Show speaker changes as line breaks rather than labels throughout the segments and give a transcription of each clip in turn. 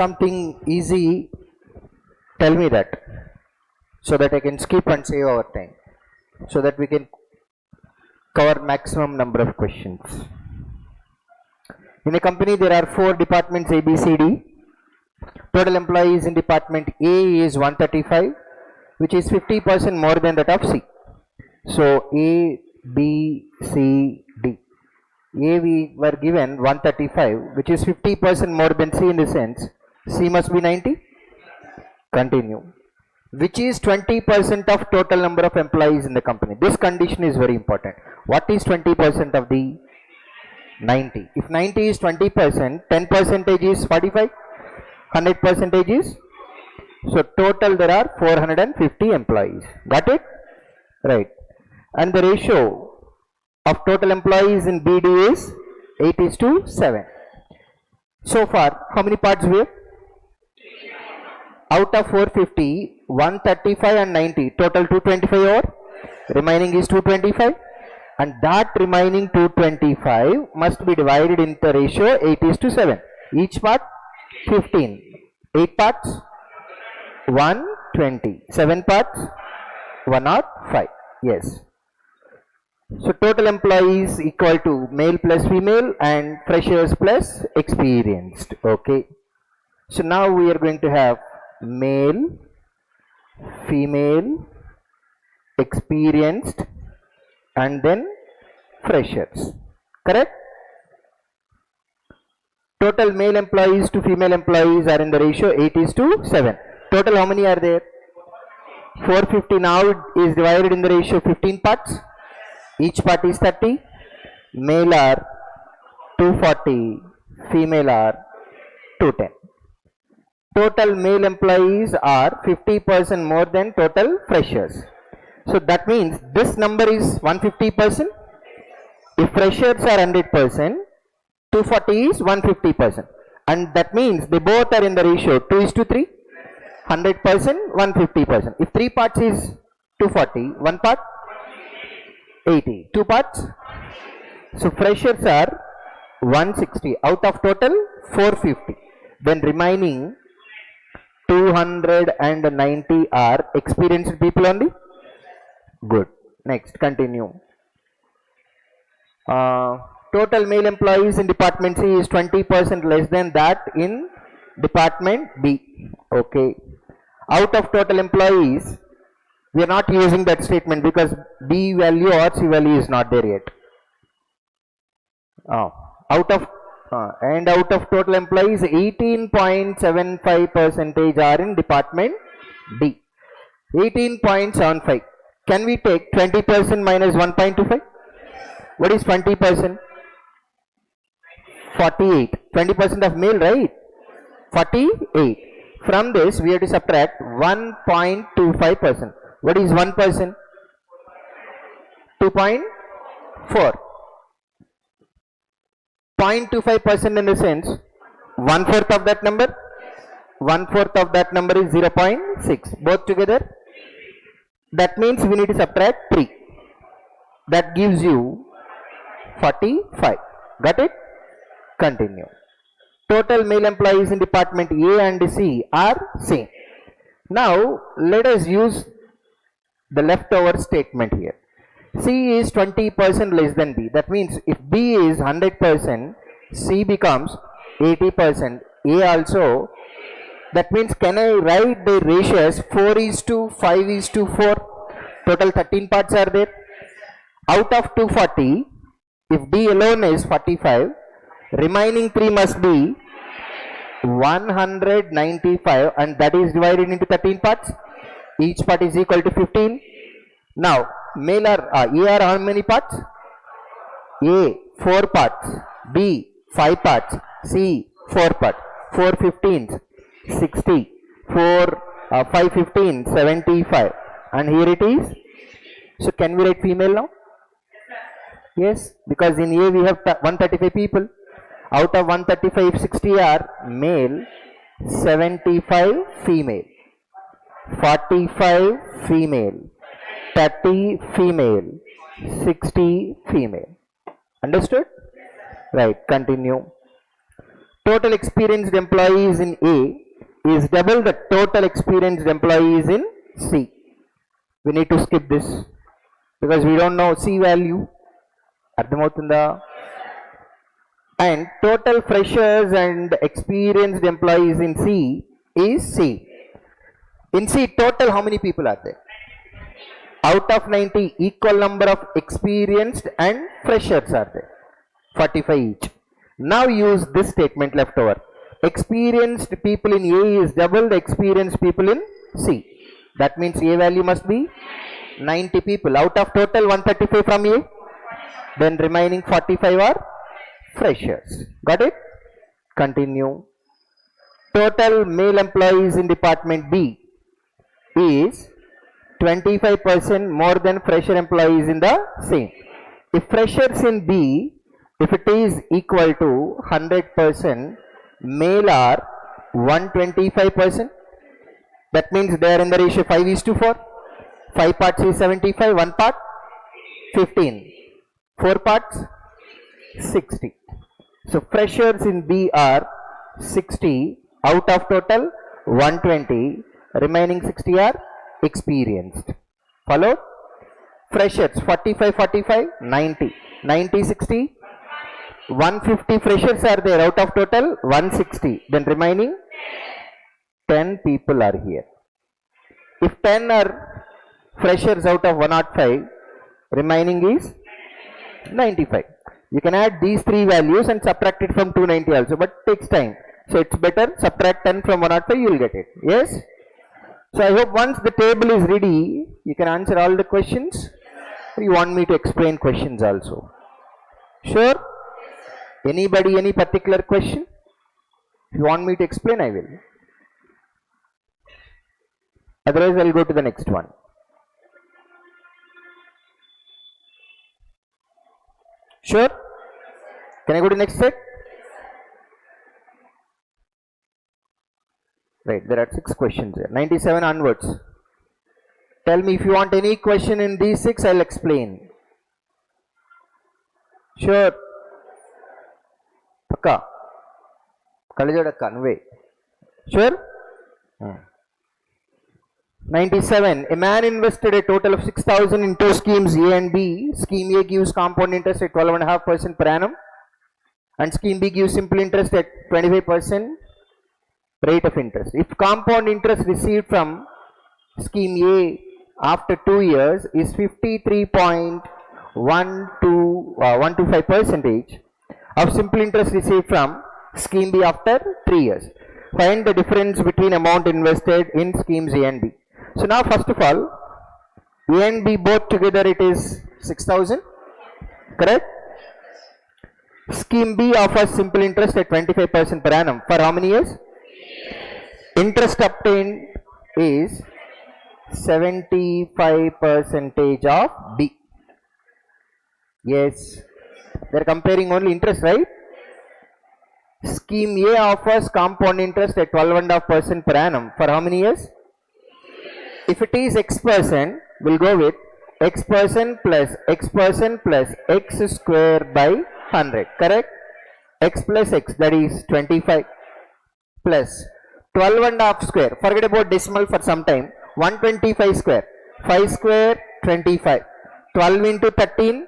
something easy, tell me that, so that I can skip and save our time, so that we can cover maximum number of questions. In a company there are 4 departments A, B, C, D. Total employees in department A is 135, which is 50% more than that of C. So A, B, C, D. A we were given 135, which is 50% more than C in the sense C must be 90. Continue. Which is 20% of total number of employees in the company. This condition is very important. What is 20% of the 90? If 90 is 20%, 10% is 45, 100% is, so total there are 450 employees. Got it? Right. And the ratio of total employees in BD is 8:7. So far, how many parts we have? Out of 450, 135 and 90, total 225 over, remaining is 225, and that remaining 225 must be divided into the ratio 8:7. Each part 15, 8 parts 120, 7 parts 105. Yes. So total employees equal to male plus female and freshers plus experienced. Okay. So now we are going to have male, female, experienced, and then freshers. Correct? Total male employees to female employees are in the ratio 8:7. Total how many are there? 450 now is divided in the ratio 15 parts. Each part is 30. Male are 240, female are 210. Total male employees are 50% more than total freshers. So that means this number is 150%. If freshers are 100%, 240 is 150%. And that means they both are in the ratio 2:3, 100%, 150%. If 3 parts is 240, 1 part 80, 2 parts. So freshers are 160 out of total 450. Then remaining 290 are experienced people only. Good. Next, continue. Total male employees in department C is 20% less than that in department B. Okay. Out of total employees, we are not using that statement because B value or C value is not there yet. Out of total employees, 18.75% are in department D. 18.75. Can we take 20% minus 1.25? What is 20%? 48. 20% of male, right? 48. From this, we have to subtract 1.25%. What is 1%? 2.4. 0.25% in the sense 1/4 of that number. 1/4 of that number is 0.6. Both together. That means we need to subtract 3. That gives you 45. Got it? Continue. Total male employees in department A and C are same. Now let us use the leftover statement here. C is 20% less than B. That means if B is 100%, C becomes 80%. A also. That means can I write the ratios 4:5:4? Total 13 parts are there. Out of 240, if D alone is 45, remaining 3 must be 195, and that is divided into 13 parts. Each part is equal to 15. Now male are A are how many parts? A 4 parts, B 5 parts, C 4 parts. 4 15s 60, 4 5 15 75, and here it is. So can we write female now? Yes, because in A we have 135 people. Out of 135, 60 are male, 75 female, 45 female, 30 female, 60 female. Understood? Right, continue. total experienced employees in A is double the total experienced employees in C. We need to skip this because we don't know C value. Ardhamautunda? And total freshers and experienced employees in C is C. In C, total how many people are there? Out of 90, equal number of experienced and freshers are there. 45 each. Now use this statement left over. Experienced people in A is double the experienced people in C. That means A value must be 90 people. Out of total 135 from A, then remaining 45 are freshers. Got it? Continue. Total male employees in department B is 25% more than fresher employees in the same. If freshers in B, if it is equal to 100%, male are 125%. That means they are in the ratio 5:4. 5 parts is 75, 1 part 15, 4 parts 60. So freshers in B are 60 out of total 120, remaining 60 are experienced. Followed? Freshers 45, 45, 90, 90, 60, 150 freshers are there out of total 160, then remaining 10 people are here. If 10 are freshers out of 105, remaining is 95. You can add these three values and subtract it from 290 also, but it takes time. So it's better subtract 10 from 105, you will get it. Yes? So I hope once the table is ready, you can answer all the questions. Or you want me to explain questions also? Sure? Anybody, any particular question? If you want me to explain, I will. Otherwise, I'll go to the next one. Sure? Can I go to next set? Right, there are 6 questions here. 97 onwards. Tell me if you want any question in these 6, I'll explain. Sure. Akka. Kalajadakka, no way. Sure? 97. A man invested a total of 6,000 into schemes A and B. Scheme A gives compound interest at 12.5% per annum. And scheme B gives simple interest at 25% rate of interest. If compound interest received from scheme A after 2 years is 53.125% of simple interest received from scheme B after 3 years. Find the difference between amount invested in schemes A and B. So now first of all, A and B both together it is 6,000, correct? Scheme B offers simple interest at 25% per annum for how many years? Interest obtained is 75% of B. Yes, they are comparing only interest, right? Scheme A offers compound interest at 12.5% per annum for how many years? If it is X%, we'll go with X% plus X% plus X square by 100, correct? X plus X, that is 25 plus 12.5 square, forget about decimal for some time, 125 square, 5 square 25, 12 into 13,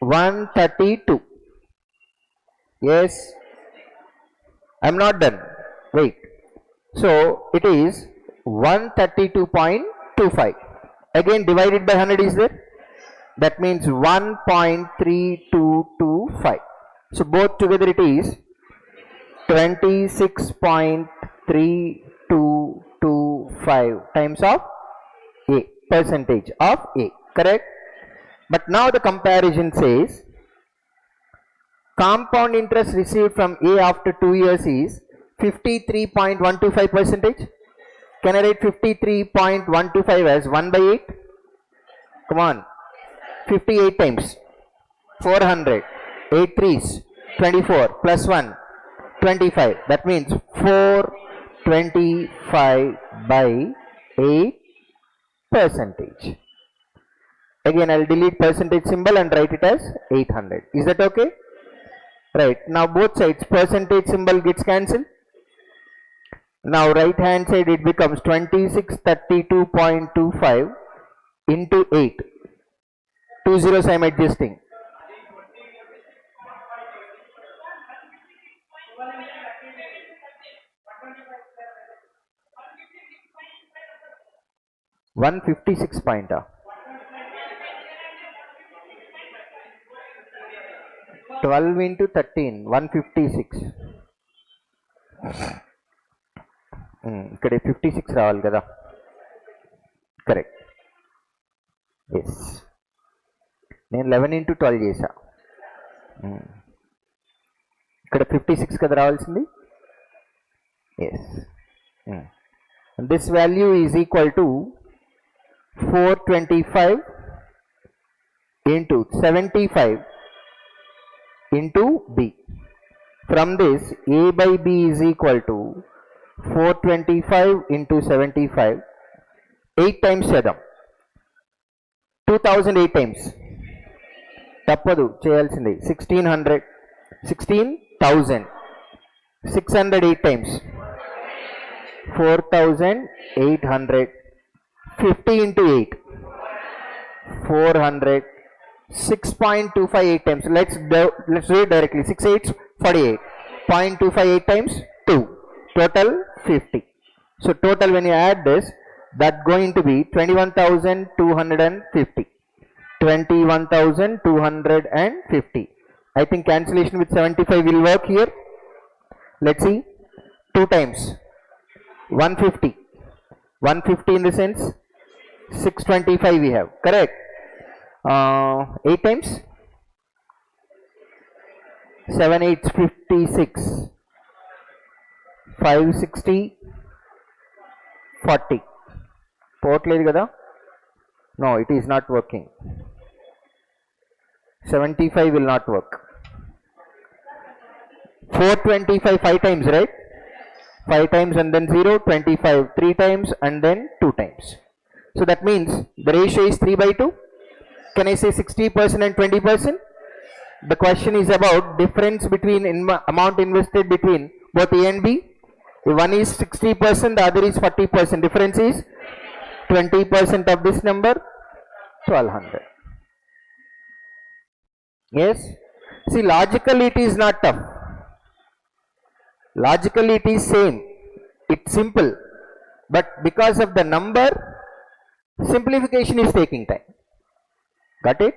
132. Yes, I am not done, wait. So it is 132.25, again divided by 100 is there, that means 1.3225. So both together it is 26.3225 times of A, percentage of A, correct? But now the comparison says compound interest received from A after 2 years is 53.125%. Can I write 53.125 as 1 by 8? Come on, 58 times 400, 8 threes, 24 plus 1, 25. That means 425 by 8%. Again, I'll delete percentage symbol and write it as 800. Is that okay? Right, now both sides percentage symbol gets cancelled. Now right hand side it becomes 2632.25 into 8. 2 zeros I am adjusting. $156 point. 12 into 13, 156. ఇక్కడ 56 రావాలి కదా, correct. Yes, నేను 11 into 12 చేసా, ఇక్కడ 56 కదా రావాల్సింది. Yes, this value is equal to 425 into 75 into B. From this, A by B is equal to 425 into 75. 8 times chedam. 2008 times. Tappadu cheyalsindi. 1600. 16,000. 608 times. 4,800. 50 into 8. 400. 6.258 times. Let's do it directly. 6 8 48. 0.258 times 2. Total 50. So total when you add this, that going to be 21,250. 21,250. I think cancellation with 75 will work here. Let's see. 2 times 150. 150 in the sense 625 we have. Correct. 8 times 7 8 56. 560 40. పోవట్లేదు కదా, no, it is not working. 75 will not work. 425 5 times, right? 5 times and then 0, 25 3 times and then 2 times. So that means the ratio is 3/2. Can I say 60% and 20%? The question is about difference between amount invested between both A and B. One is 60%, the other is 40%. Difference is 20% of this number, 1200. Yes? See, logically it is not tough. Logically it is same. It's simple. But because of the number, simplification is taking time. Got it?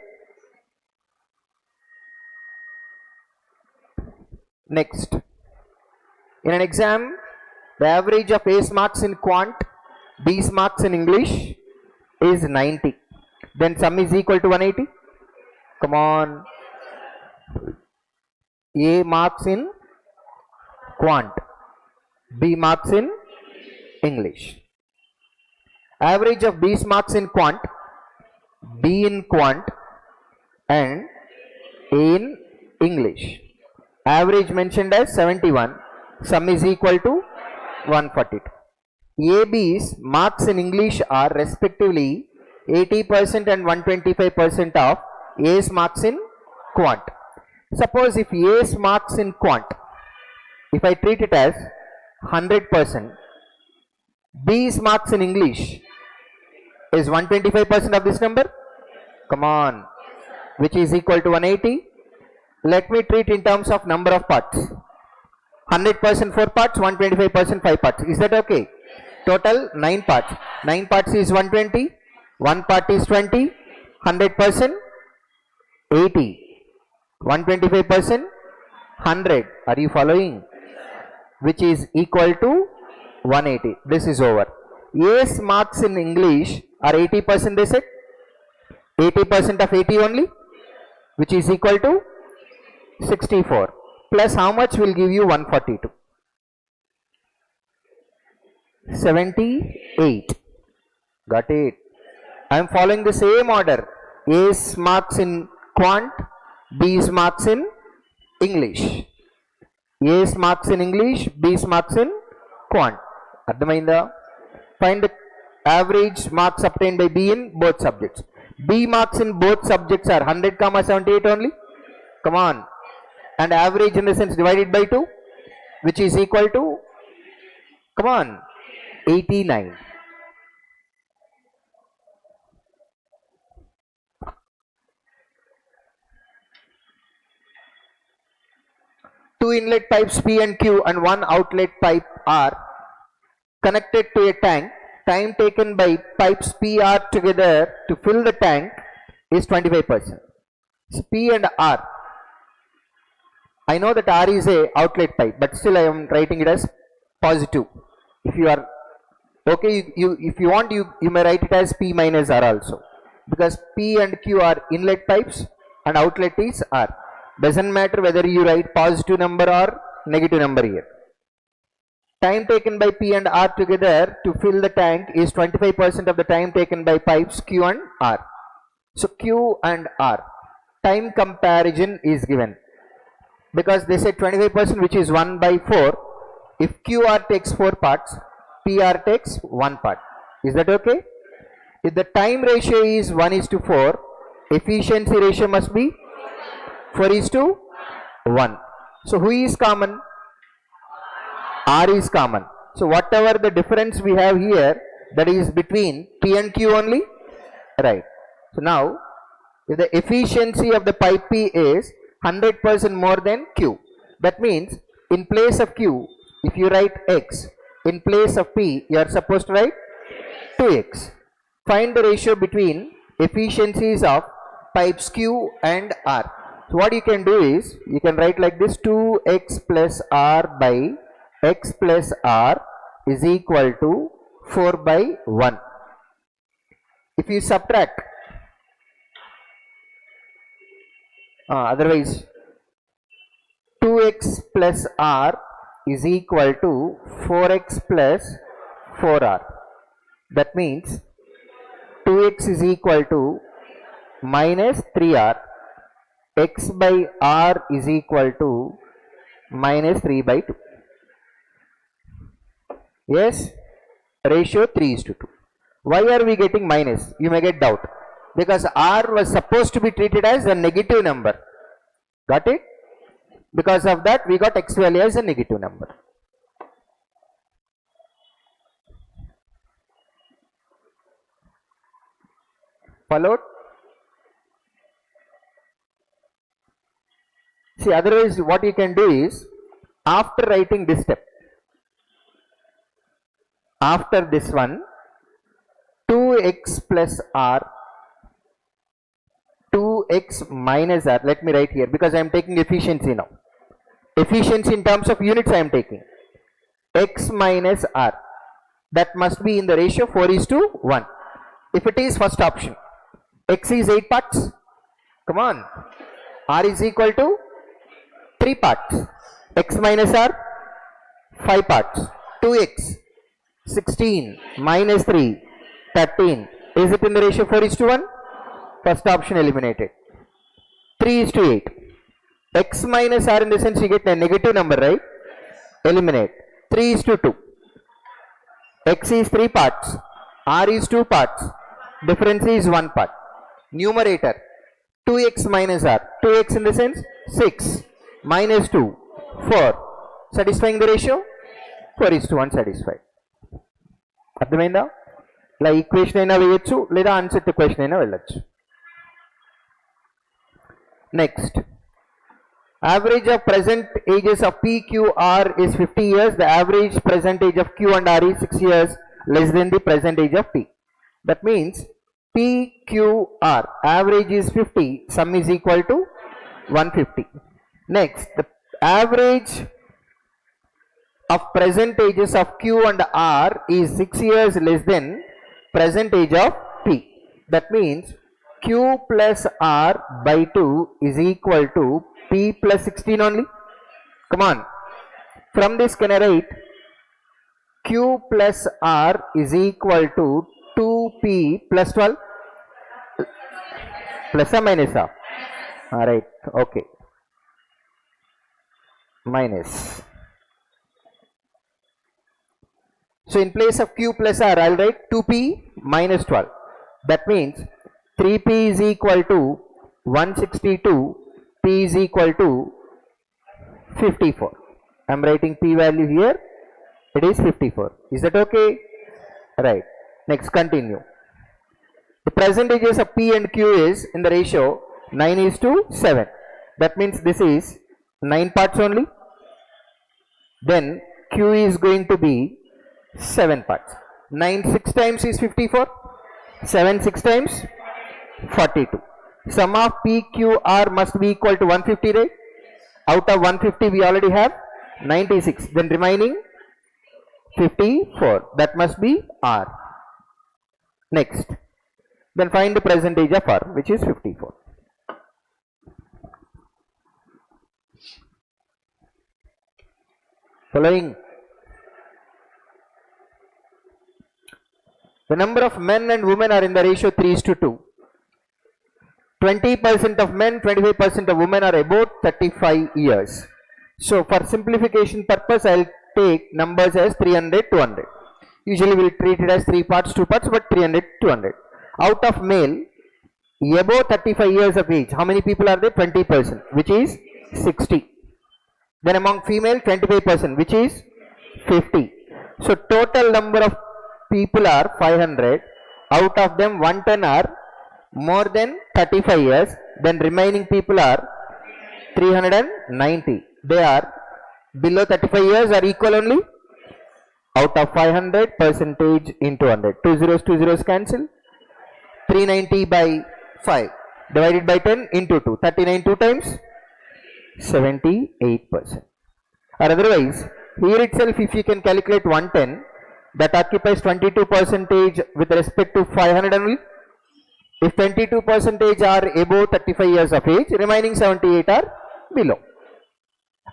Next. In an exam, the average of A's marks in quant, B's marks in English is 90. Then sum is equal to 180. Come on. A marks in quant, B marks in English. Average of B's marks in quant, B in quant and A in English. Average mentioned as 71. Sum is equal to 142. AB's marks in English are respectively 80% and 125% of A's marks in quant. Suppose if A's marks in quant, if I treat it as 100%, B's marks in English is 125% of this number. Come on, which is equal to 180. Let me treat in terms of number of parts. 100% 4 parts, 125% 5 parts. Is that okay? Total 9 parts. 9 parts is 120. 1 part is 20. 100% 80. 125% 100. Are you following? Which is equal to 180. This is over. A's marks in English are 80%, they said. 80% of 80 only, which is equal to 64. Plus how much will give you 142? 78. Got it? I am following the same order. A's marks in quant, B's marks in English. A's marks in English, B's marks in quant. Ardhamainda? Find the average marks obtained by B in both subjects. B marks in both subjects are 100, 78 only. Come on. and average in the sense divided by 2, which is equal to, come on, 89. Two inlet pipes P and Q and one outlet pipe R connected to a tank. Time taken by pipes P R together to fill the tank is 25%. So P and R. I know that R is a outlet pipe, but still I am writing it as positive. If you are okay, if you want, you may write it as P minus R also, because P and Q are inlet pipes and outlet is R. Doesn't matter whether you write positive number or negative number here. Time taken by P and R together to fill the tank is 25% of the time taken by pipes Q and R. So Q and R, time comparison is given, because they say 25%, which is 1 by 4. If QR takes 4 parts, PR takes 1 part. Is that okay? If the time ratio is 1:4, efficiency ratio must be 4:1. So who is common? R is common. So whatever the difference we have here, that is between P and Q only, right? So now, if the efficiency of the pipe P is 100% more than Q, that means in place of Q, if you write X, in place of P, you are supposed to write 2X. Find the ratio between efficiencies of pipes Q and R. So what you can do is, you can write like this: 2X plus R by X plus R is equal to 4 by 1. If you subtract, otherwise 2X plus R is equal to 4X plus 4R. That means 2X is equal to minus 3R. X by R is equal to minus 3 by 2. Yes, ratio 3:2. Why are we getting minus? You may get doubt. Because R was supposed to be treated as a negative number. Got it? Because of that, we got X value as a negative number. Followed? See, otherwise what you can do is, after writing this step, after this one, 2X plus R, 2X minus R, let me write here, because I am taking efficiency now. Efficiency in terms of units I am taking. X minus R, that must be in the ratio 4:1. If it is first option, X is 8 parts, come on, R is equal to 3 parts, X minus R 5 parts, 2X 16 minus 3 13. Is it in the ratio 4:1? First option eliminated. 3:8. X minus R, in the sense you get a negative number, right? Eliminate. 3:2. X is 3 parts, R is 2 parts, difference is 1 part. Numerator 2X minus R, 2X in the sense 6 minus 2 4, satisfying the ratio 4:1 satisfied. అర్థమైందా? ఇలా equation అయినా వేయచ్చు, లేదా answer to question అయినా వెళ్ళచ్చు. Next, average of present ages of P, Q, R is 50 years. The average present age of Q and R is 6 years less than the present age of P. That means P, Q, R, average is 50, sum is equal to 150. Next, the average of present ages of Q and R is 6 years less than present age of P. That means Q plus R by 2 is equal to P plus 16 only. Come on. From this, can I write Q plus R is equal to 2P plus 12? Plus or minus? Alright, okay. Minus. So in place of Q plus R, I'll write 2P minus 12. That means 3P is equal to 162, P is equal to 54. I am writing p value here. It is 54. Is that okay? Right. Next, continue. The percentages of P and Q is in the ratio 9:7. That means this is 9 parts only. Then Q is going to be 7 parts. 9 6 times is 54. 7 6 times 42. Sum of P, Q, R must be equal to 150, right? Out of 150 we already have 96. Then remaining 54. That must be R. Next. Then find the percentage of R, which is 54. Following. The number of men and women are in the ratio 3:2. 20% of men, 25% of women are about 35 years. So for simplification purpose, I will take numbers as 300, 200. Usually we will treat it as 3 parts, 2 parts, but 300, 200. Out of male, above 35 years of age, how many people are there? 20%, which is 60. Then among female, 25%, which is 50. So total number of people are 500. Out of them, 110 are more than 35 years. Then remaining people are 390. They are below 35 years or equal only. Out of 500, percentage into 100. 2 zeros, 2 zeros cancel. 390 by 5 divided by 10 into 2. 39 2 times 78%. Or otherwise, here itself if you can calculate 110, that occupies 22% with respect to 500 only. If 22% are above 35 years of age, remaining 78 are below.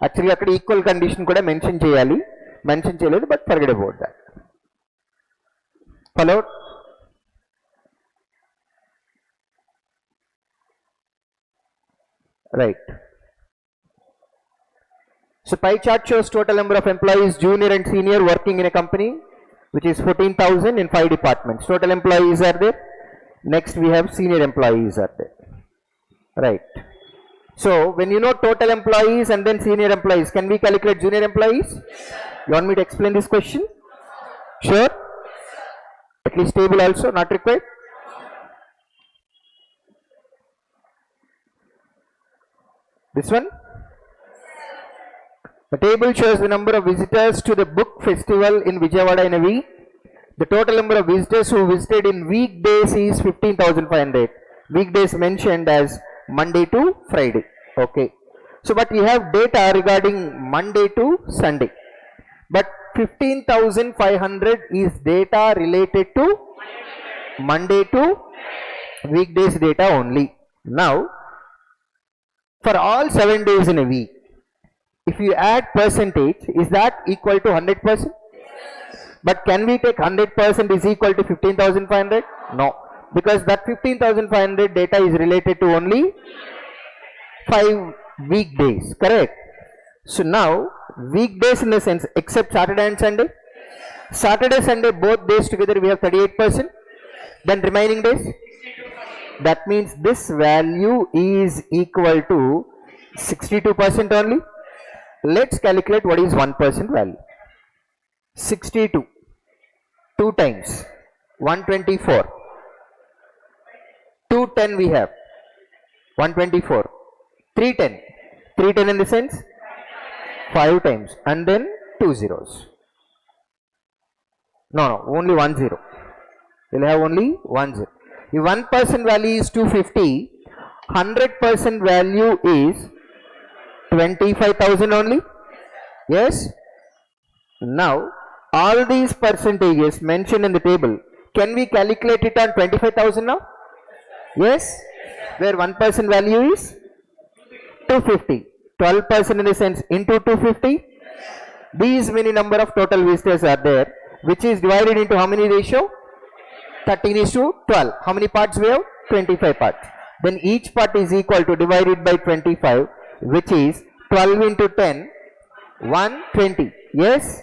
Actually, akkada equal condition kuda mention cheyali. Mention cheyaledu, but forget about that. Followed? Right. So pie chart shows total number of employees, junior and senior, working in a company, which is 14,000 in 5 departments. Total employees are there. Next we have senior employees are there. Right. So when you know total employees and then senior employees, can we calculate junior employees? You want me to explain this question? Sure? At least table also, not required? This one? The table shows the number of visitors to the book festival in Vijayawada in a week. The total number of visitors who visited in weekdays is 15,500. Weekdays mentioned as Monday to Friday. Okay. So, but we have data regarding Monday to Sunday. But 15,500 is data related to Monday to weekdays data only. Now, for all 7 days in a week, if you add percentage, is that equal to 100%? But can we take 100% is equal to 15,500? No, because that 15,500 data is related to only 5 weekdays, correct? So now, weekdays in the sense, except Saturday and Sunday. Saturday, Sunday, both days together we have 38%. Then remaining days? That means this value is equal to 62% only. Let's calculate what is 1% value. 62. 2 times 124. 210 we have. 124. 310. 310 in the sense 5 times and then 2 zeros. No, only 1 0. We'll have only 1 0. If 1% value is 250, 100% value is 25,000 only. Yes. Now, all these percentages mentioned in the table, can we calculate it on 25,000 now? Yes. Where 1% value is 250. 12% in the sense into 250. These many number of total visitors are there, which is divided into how many ratio? 13:12. How many parts we have? 25 parts. Then each part is equal to divided by 25, which is 12 into 10, 120. Yes.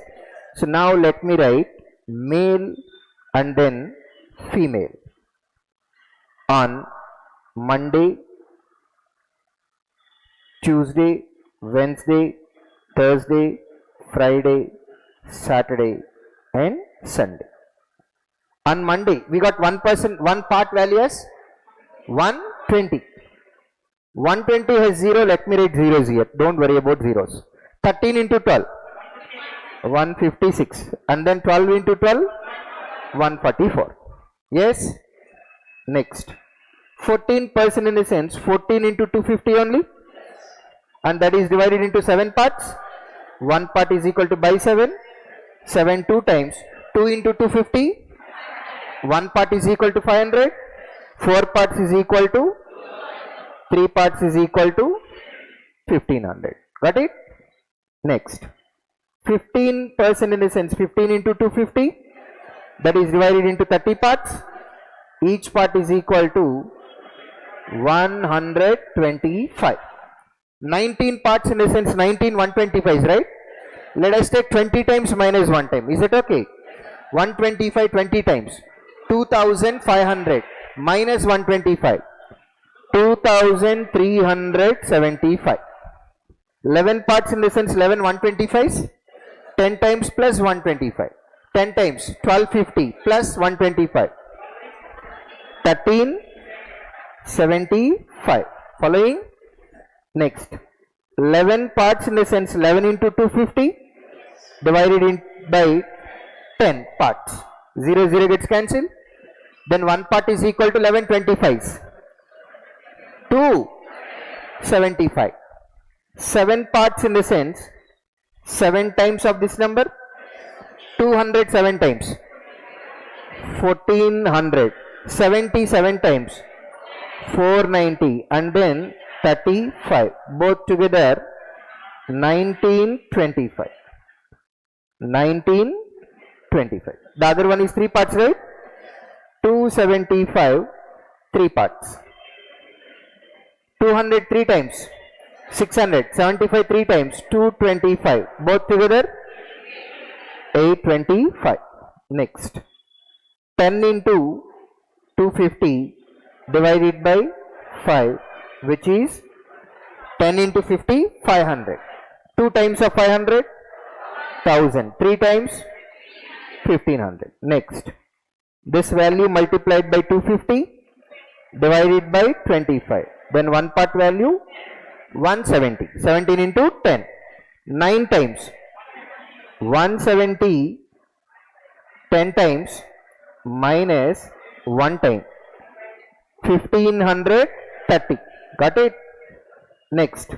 So now let me write male and then female. On Monday, Tuesday, Wednesday, Thursday, Friday, Saturday and Sunday. On Monday, we got one part value as 120. 120 has 0, let me write zeros here, don't worry about zeros. 13 into 12, 156, and then 12 into 12, 144. Yes? Next. 14% in the sense, 14 into 250 only, and that is divided into 7 parts. One part is equal to by 7, 7 2 times, 2 into 250, one part is equal to 500, 4 parts is equal to 3 parts is equal to 1500. Got it? Next. 15% in the sense 15 into 250, that is divided into 30 parts. Each part is equal to 125. 19 parts in the sense 19 125s, right? Let us take 20 times minus 1 time. Is it okay? 125 20 times. 2500 minus 125. 2375. 11 parts in the sense 11 125s. 10 times plus 125. 10 times 1250 plus 125. 1375. Following? Next. 11 parts in the sense 11 into 250 divided in by 10 parts. 0 0 gets cancelled. Then one part is equal to 11 25s. 275. 7 parts in the sense 7 times of this number, 207 times, 1400, 77 times, 490, and then 35, both together 1925. 1925. The other one is 3 parts, right? 275, 3 parts. 200 3 times, 600, 75 3 times, 225, both together 825. Next. 10 into 250 divided by 5, which is 10 into 50, 500. 2 times of 500, 1000. 3 times, 1500. Next. This value multiplied by 250 divided by 25. Then one part value 170. 17 into 10. 9 times. 170 10 times minus 1 time. 1530. Got it? Next.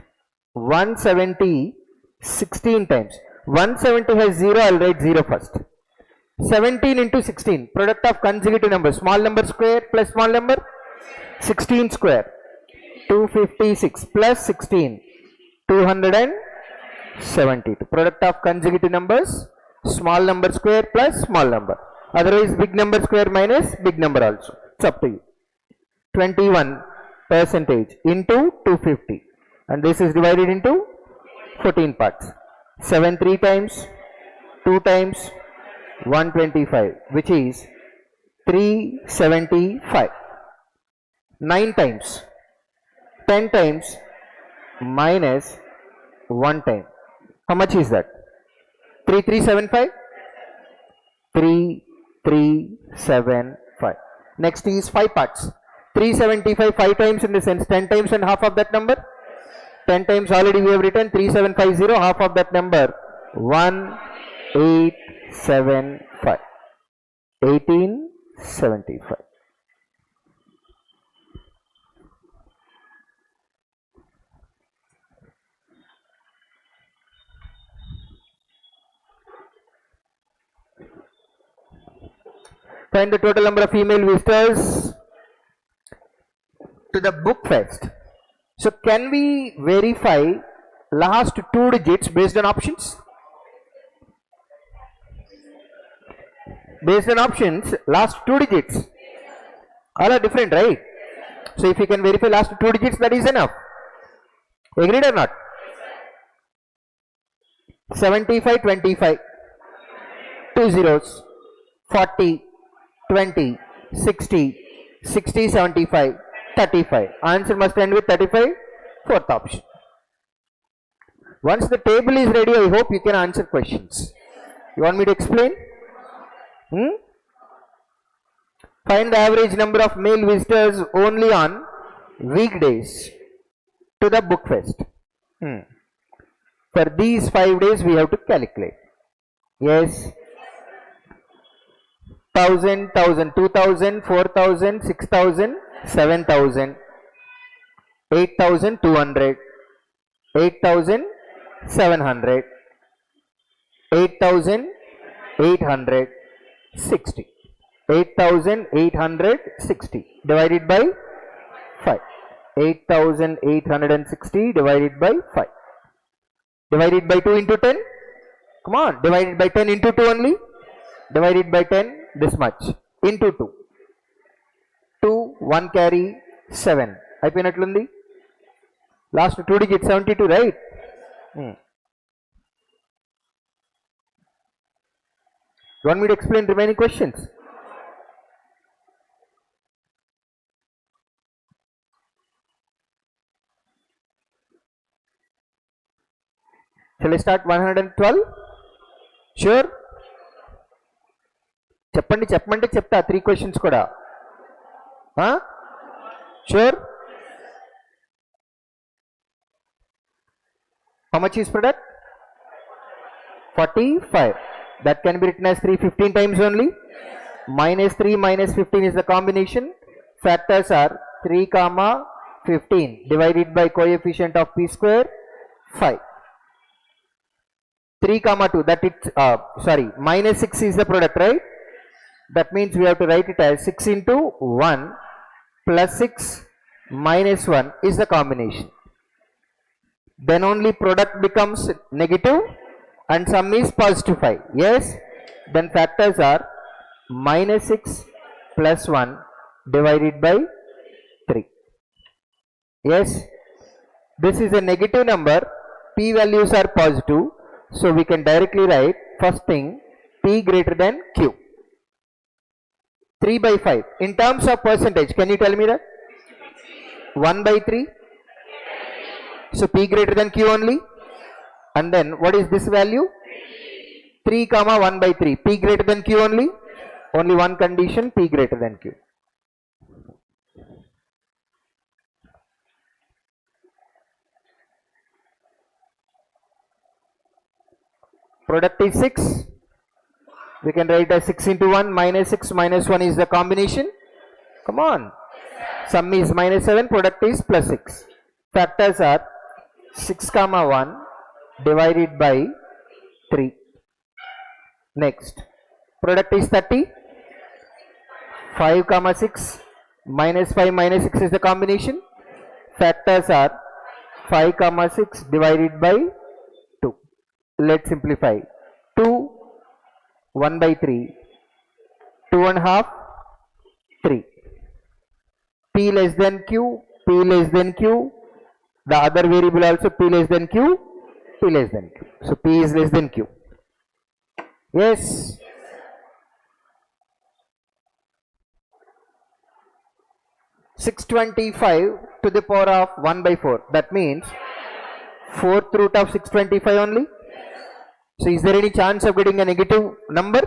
170 16 times. 170 has 0. I'll write 0 first. 17 into 16. Product of consecutive numbers. Small number square plus small number. 16 square. 256 plus 16. 272. Product of consecutive numbers. Small number square plus small number. Otherwise big number square minus big number also. It's up to you. 21% into 250. And this is divided into 14 parts. 7 3 times, 2 times, 125, which is 375. 9 times, 10 times minus 1 time. How much is that? 3375? 3375. Next is 5 parts. 375 5 times in the sense 10 times and half of that number. 10 times already we have written 3750, half of that number 1875. 1875. Find the total number of female visitors to the book fest. So can we verify last 2 digits based on options? Based on options, last 2 digits all are different, right? So if you can verify last 2 digits, that is enough. Agreed or not? 75 25, 2 zeros, 40 20, 60, 60 75, 35. Answer must end with 35. Fourth option. Once the table is ready, I hope you can answer questions. You want me to explain? Find the average number of male visitors only on weekdays to the book fest. For these 5 days we have to calculate. Yes. 1000, 1000, 2000, 4000, 6000, 7000, 8200, 8700, 8860. 8860 divided by 5. 8860 divided by 5. Divided by 2 into 10. Come on, divided by 10 into 2 only. Divided by 10, this much. Into 2. 2, 1 carry, 7. Aypoyinatlundi. Last 2 digits, 72, right? You want me to explain remaining questions? Shall I start 112? Sure? చెప్పండి చెప్పమంటే చెప్తా 3 questions కూడా. Sure? How much is product? 45. That can be written as 3 15 times only. Minus 3 minus 15 is the combination. Factors are 3 comma 15 divided by coefficient of p square 5. 3 comma 2, that it's minus 6 is the product, right? That means we have to write it as 6 into 1 plus 6 minus 1 is the combination. Then only product becomes negative and sum is positive 5. Yes? Then factors are minus 6 plus 1 divided by 3. Yes? This is a negative number. P values are positive. So we can directly write first thing P greater than Q. 3 by 5. In terms of percentage, can you tell me that? 1 by 3. So P greater than Q only. And then what is this value? 3 comma 1 by 3. P greater than Q only. Only one condition, P greater than Q. Product is 6. We can write as 6 into 1 minus 6 minus 1 is the combination. Come on. Sum is minus 7, product is plus 6. Factors are 6 comma 1 divided by 3. Next. Product is 30. 5 comma 6 minus 5 minus 6 is the combination. Factors are 5 comma 6 divided by 2. Let's simplify. 2, 1 by 3, 2 and a half, 3. P less than Q, P less than Q. The other variable also P less than Q, P less than Q. So P is less than Q. Yes. (625) to the power of 1 by 4. That means 4th root of 625 only. So is there any chance of getting a negative number?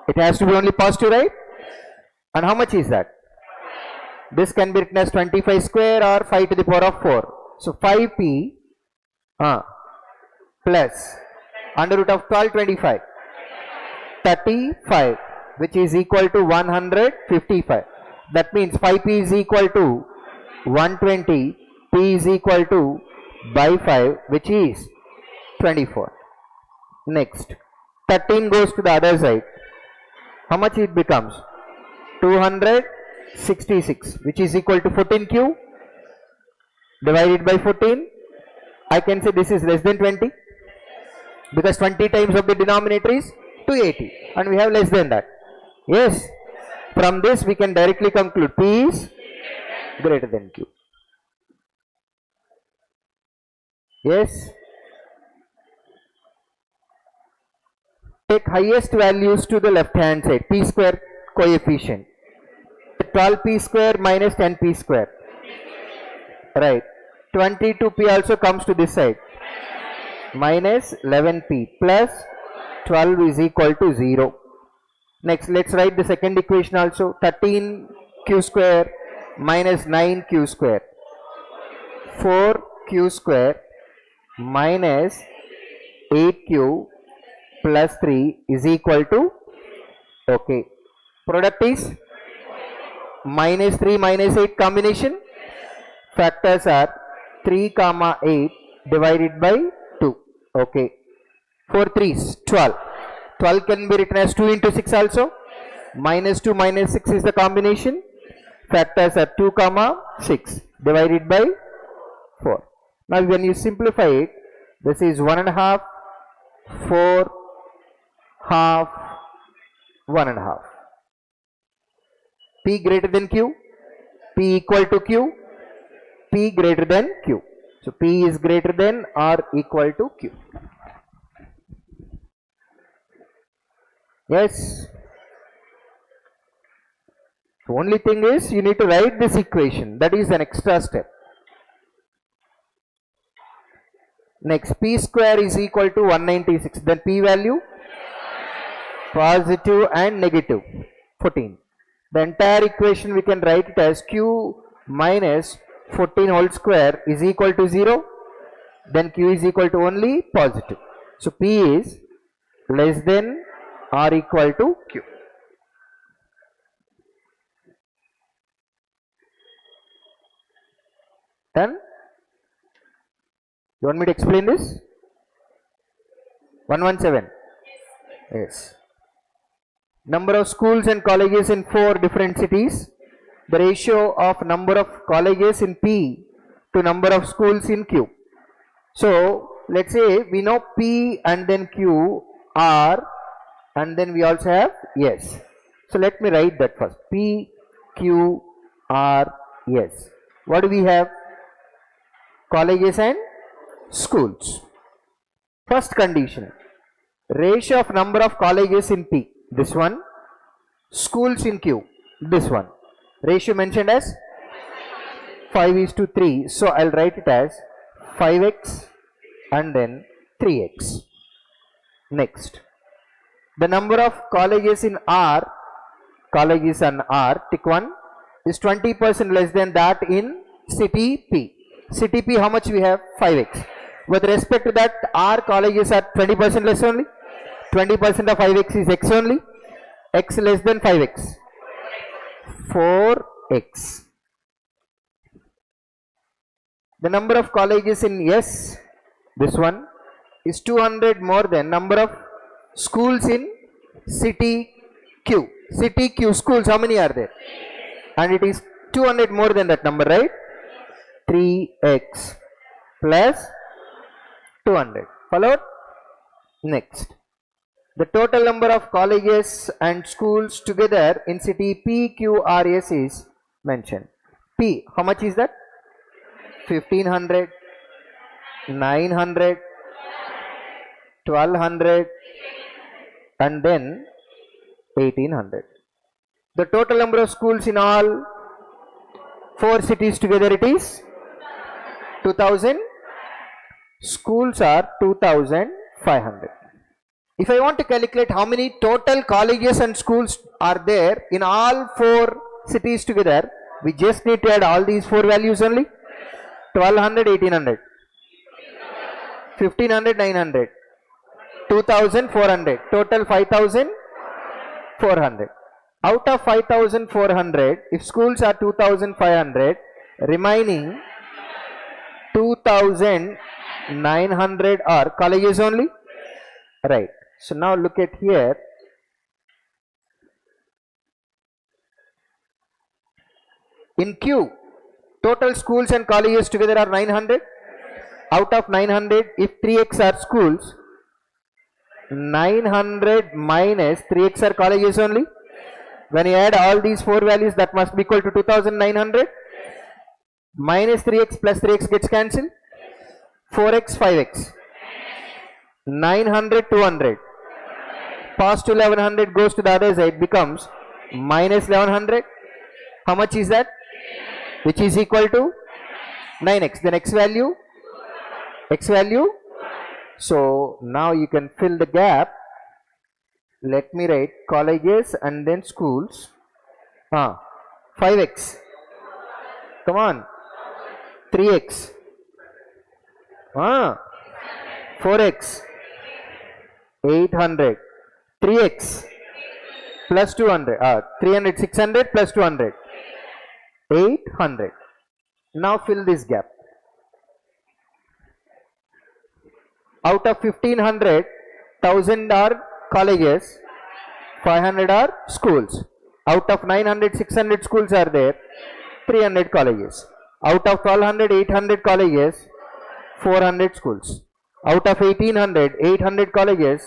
It has to be only positive, right? And how much is that? This can be written as 25 square or 5 to the power of 4. So 5p plus under root of 12, 25. 35, which is equal to 155. That means 5p is equal to 120. P is equal to by 5, which is 24. Next, 13 goes to the other side. How much it becomes? 266, which is equal to 14q divided by 14. I can say this is less than 20 because 20 times of the denominator is 280 and we have less than that. Yes. From this we can directly conclude P is greater than Q. Yes. Take highest values to the left hand side. P square coefficient. 12p square minus 10p square. Right. 22p also comes to this side. minus 11p plus 12 is equal to 0. Next, let's write the second equation also. 13q square minus 9q square. 4q square minus 8q plus 3 is equal to, okay, product is minus 3 minus 8 combination. Factors are 3 comma 8 divided by 2. Okay, 4 3s 12. 12 can be written as 2 into 6 also. Minus 2 minus 6 is the combination. Factors are 2 comma 6 divided by 4. Now when you simplify it, this is 1 and a half, 4, half, 1 and a half. P greater than Q, P equal to Q, P greater than Q. So P is greater than or equal to Q. Yes. The only thing is you need to write this equation. That is an extra step. Next, P square is equal to 196. Then P value positive and negative 14. The entire equation we can write it as Q minus 14 whole square is equal to 0. Then Q is equal to only positive. So P is less than or equal to Q. Done? You want me to explain this? 117. Yes. Number of schools and colleges in 4 different cities. The ratio of number of colleges in P to number of schools in Q. So let's say we know P and then Q are, and then we also have S. So let me write that first. P, Q, R, S. What do we have? Colleges and schools. First condition, ratio of number of colleges in P, this one. Schools in Q, this one. Ratio mentioned as 5:3. So I'll write it as 5x and then 3x. Next, the number of colleges in R, colleges in R, tick 1, is 20% less than that in city P. City P, how much we have? 5x. With respect to that, R colleges are 20% less only. 20% of 5x is x only. X less than 5x. 4x. The number of colleges in S, this one, is 200 more than number of schools in city Q. City Q schools, how many are there? And it is 200 more than that number, right? 3x plus 200. Followed? Next, the total number of colleges and schools together in city P, Q, R, S is mentioned. P, how much is that? 1500, 900, 1200 and then 1800. The total number of schools in all 4 cities together, it is 2000. Schools are 2500. If I want to calculate how many total colleges and schools are there in all 4 cities together, we just need to add all these 4 values only. 1200, 1800, 1500, 900, 2400, total 5400. Out of 5400, if schools are 2500, remaining 2900 are colleges only, right? So now look at here. In Q, total schools and colleges together are 900. Out of 900, if 3x are schools, 900 minus 3x are colleges only. When you add all these 4 values, that must be equal to 2900. Minus 3x plus 3x gets cancelled. 4x, 5x. 900, 200. Positive 1100 goes to the other side, becomes minus 1100. How much is that? Which is equal to 9x. Then x value? So now you can fill the gap. Let me write colleges and then schools. 5x. Come on. 3x. 4x. 800. 3x. Plus 200. 300, 600 plus 200. 800. Now fill this gap. Out of 1500, 1000 are colleges, 500 are schools. Out of 900, 600 schools are there, 300 colleges. Out of 1200, 800 colleges, 400 schools. Out of 1800, 800 colleges,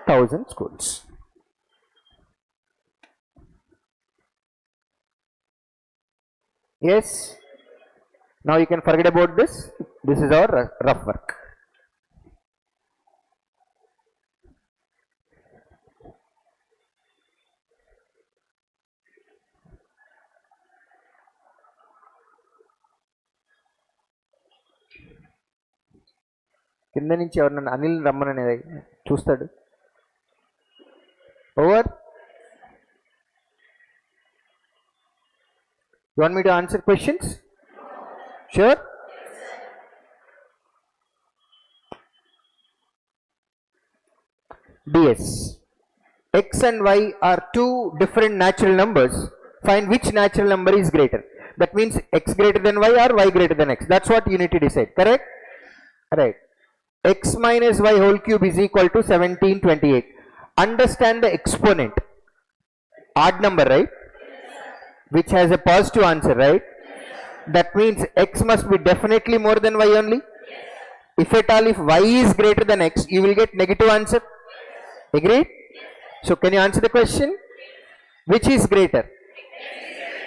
1000 schools. Yes? Now you can forget about this. This is our rough work. కింద నుంచి ఎవరన్నా అనిల్ రమ్మననేది చూస్తాడు. Over. You want me to answer questions? Sure? DS. X and Y are two different natural numbers. Find which natural number is greater. That means X greater than Y or Y greater than X. That's what you need to decide. Correct? Right. X minus Y whole cube is equal to 1728. Understand the exponent. Odd number, right? Which has a positive answer, right? That means X must be definitely more than Y only. If at all, if Y is greater than X, you will get negative answer. Agreed? So can you answer the question? Which is greater?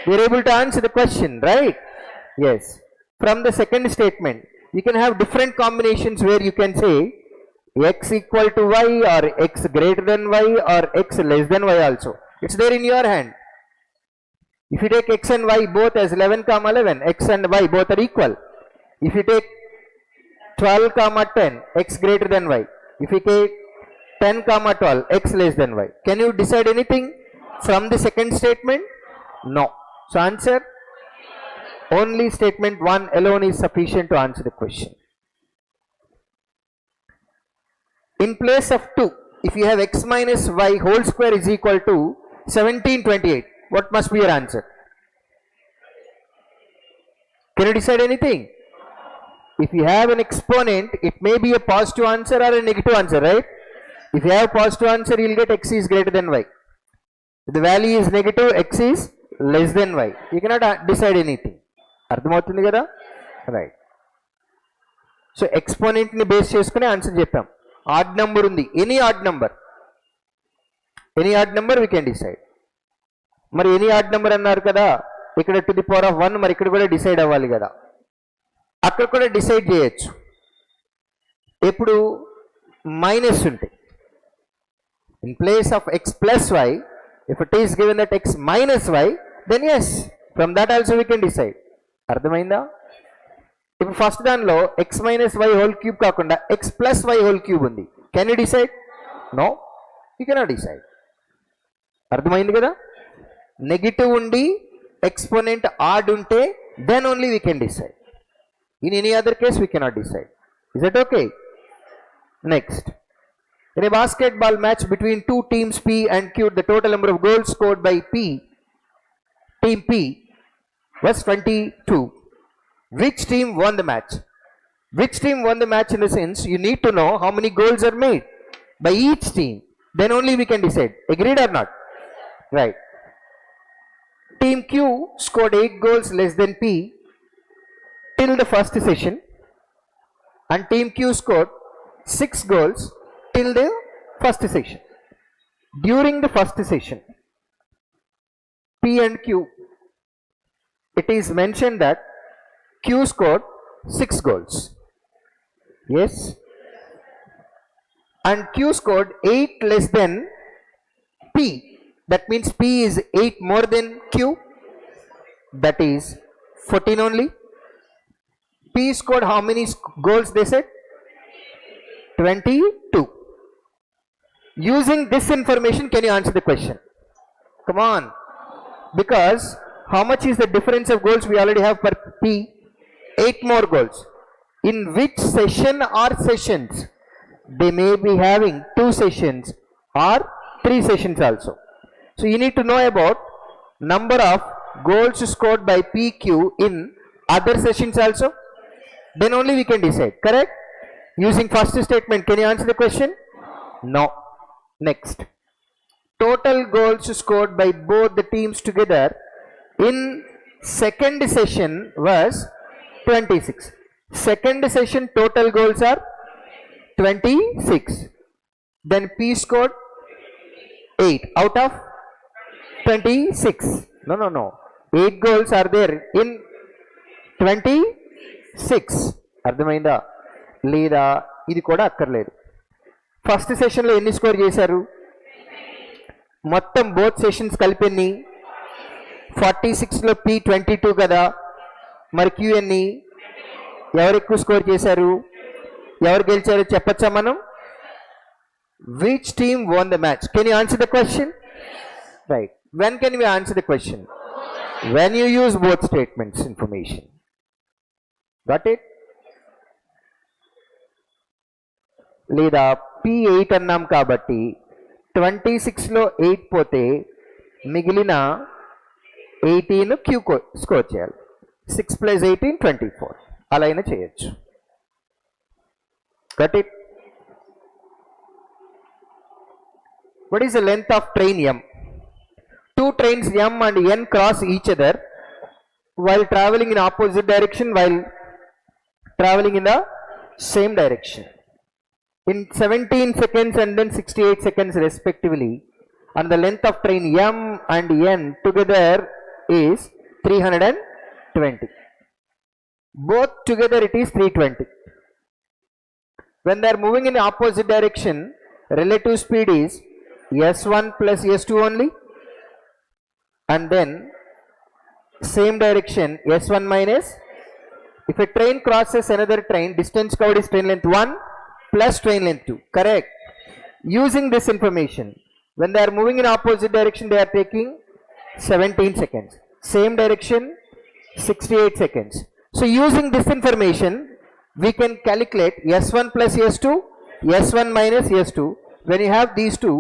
We are able to answer the question, right? Yes. From the second statement, you can have different combinations where you can say X equal to Y or X greater than Y or X less than Y also. It's there in your hand. If you take X and Y both as 11, 11, X and Y both are equal. If you take 12, 10, X greater than Y. If you take 10, 12, X less than Y. Can you decide anything from the second statement? No. So answer, only statement 1 alone is sufficient to answer the question. In place of 2, if you have X minus Y whole square is equal to 1728, what must be your answer? Can you decide anything? If you have an exponent, it may be a positive answer or a negative answer, right? If you have a positive answer, you will get X is greater than Y. If the value is negative, X is less than Y. You cannot decide anything. అర్థమవుతుంది కదా? Right. So ఎక్స్పోనెంట్ని base చేసుకుని answer చెప్పాం. Odd number ఉంది, any odd number we can decide. మరి any odd number అన్నారు కదా, ఇక్కడ to the power of 1, మరి ఇక్కడ కూడా డిసైడ్ అవ్వాలి కదా. అక్కడ కూడా డిసైడ్ చేయొచ్చు. ఎప్పుడు మైనస్ ఉంటే, in place of X plus Y, if it is given that X minus Y, then yes, from that also we can decide. అర్థమైందా? ఇప్పుడు ఫస్ట్ దానిలో X minus Y whole cube కాకుండా X plus Y whole cube ఉంది. Can you decide? No, you cannot decide. అర్థమైంది కదా? Negative ఉండి exponent odd ఉంటే then only we can decide. In any other case we cannot decide. Is it okay? Next. In a basketball match between two teams P and Q, the total number of goals scored by team P was 22. Which team won the match? Which team won the match in the sense you need to know how many goals are made by each team. Then only we can decide. Agreed or not? Right. Team Q scored 8 goals less than P till the first session, and Team Q scored 6 goals till the first session. During the first session, P and Q, it is mentioned that Q scored 6 goals. Yes? And Q scored 8 less than P. That means P is 8 more than Q. That is 14 only. P scored how many goals they said? 22. Using this information, can you answer the question? Come on. Because how much is the difference of goals we already have per P? 8 more goals. In which session or sessions? They may be having 2 sessions or 3 sessions also. So you need to know about number of goals scored by PQ in other sessions also. Then only we can decide, correct? Using first statement, can you answer the question? No. Next. Total goals scored by both the teams together in second session was 26. Second session total goals are 26. Then P scored 8 out of 26. No. 8 goals are there in 26. అర్థమైందా లేదా? ఇది కూడా అక్కర్లేదు. First సెషన్లో ఎన్ని score చేశారు? మొత్తం both sessions కలిపి 46లో P 22 కదా, మరి Q ఎన్ని? ఎవరు ఎక్కువ స్కోర్ చేశారు, ఎవరు గెలిచారో చెప్పచ్చా మనం? Which team won the match? Can you answer the question? Right. When can we answer the question? When you use both statements information. Got it? లేదా P8 అన్నాం కాబట్టి 26లో 8 పోతే మిగిలిన 18 Q స్కోర్ చేయాలి. 6 + 18 24. అలా అయినా చేయొచ్చు. Got it? What is the length of train M? 2 trains M and N cross each other while traveling in opposite direction while traveling in the same direction in 17 seconds and then 68 seconds respectively, and the length of train M and N together is 320. Both together it is 320. When they are moving in opposite direction, relative speed is S1 plus S2 only, and then same direction S1 minus. If a train crosses another train, distance covered is train length 1 plus train length 2, correct? Using this information, when they are moving in opposite direction, they are taking 17 seconds, same direction 68 seconds. So using this information, we can calculate S1 plus S2, S1 minus S2. When you have these two,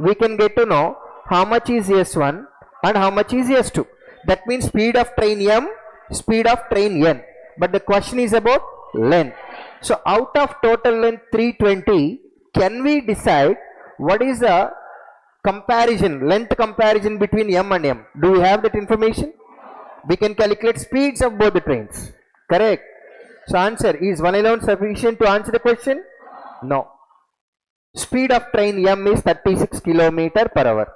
we can get to know how much is S1 and how much is S2. That means speed of train M, speed of train N. But the question is about length. So out of total length 320, can we decide what is the comparison, length comparison between M and M? Do we have that information? We can calculate speeds of both the trains, correct? So answer, is 1 alone sufficient to answer the question? No. Speed of train M is 36 km/h.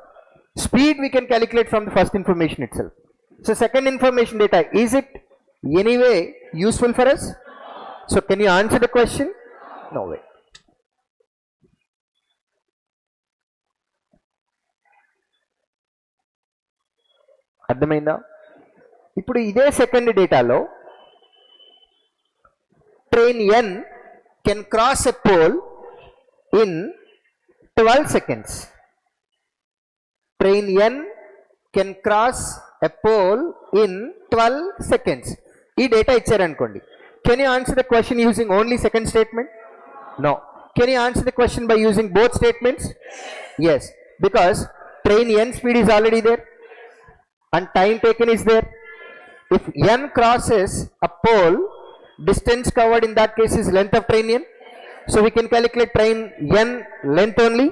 Speed we can calculate from the first information itself. So second information data, is it anyway useful for us? So can you answer the question? No way. అర్థమైందా? ఇప్పుడు ఇదే second డేటాలో train N can cross a pole in 12 seconds. Train N can cross a pole in 12 seconds. ఈ data ఇచ్చారనుకోండి. Can you answer the question using only second statement? No. Can you answer the question by using both statements? Yes. Because train N speed is already there and time taken is there. If N crosses a pole, distance covered in that case is length of train N. So we can calculate train N length only.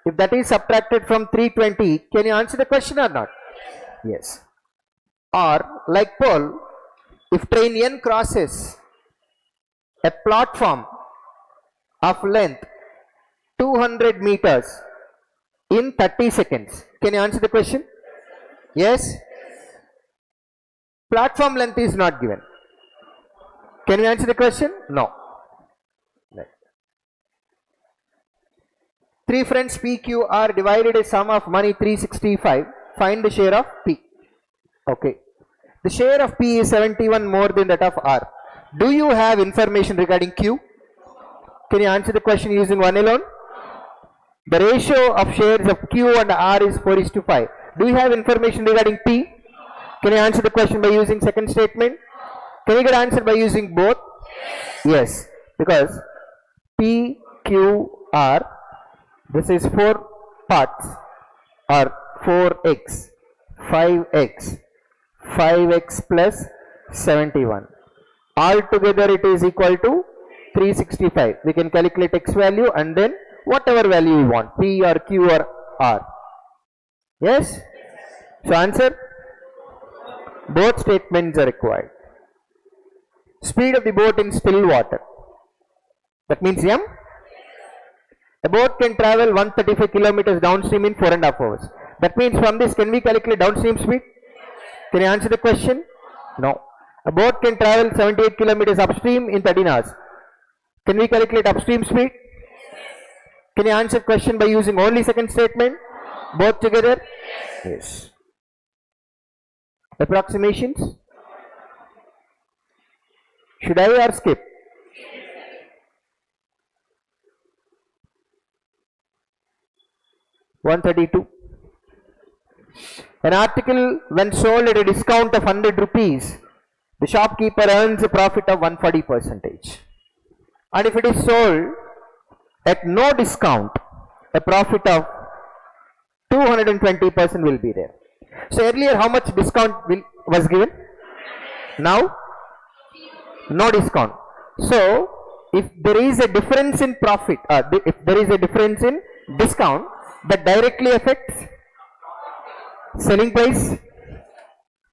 If that is subtracted from 320, can you answer the question or not? Yes. Or like pole, if train N crosses a platform of length 200 meters in 30 seconds, can you answer the question? Yes. Platform length is not given. Can you answer the question? No. Right. 3 friends PQ are divided a sum of money 365. Find the share of P. Okay. The share of P is 71 more than that of R. Do you have information regarding Q? Can you answer the question using 1 alone? The ratio of shares of Q and R is 4:5. Do you have information regarding P? Can you answer the question by using second statement? Can you get answer by using both? Yes, because P, Q, R, this is 4 parts, or 4x, 5x, 5x plus 71. Altogether it is equal to 365. We can calculate x value and then whatever value we want, P or Q or R. Yes? So answer? Both statements are required. Speed of the boat in still water. That means M. A boat can travel 135 kilometers downstream in 4.5 hours. That means from this, can we calculate downstream speed? Can you answer the question? No. A boat can travel 78 kilometers upstream in 13 hours. Can we calculate upstream speed? Can you answer the question by using only second statement? Both together? Yes. Approximations? Should I or skip? $132. An article when sold at a discount of 100 rupees, the shopkeeper earns a profit of 140%. And if it is sold at no discount, a profit of 220% will be there. So earlier how much discount was given? Now no discount. So if there is a difference in profit, if there is a difference in discount, that directly affects selling price.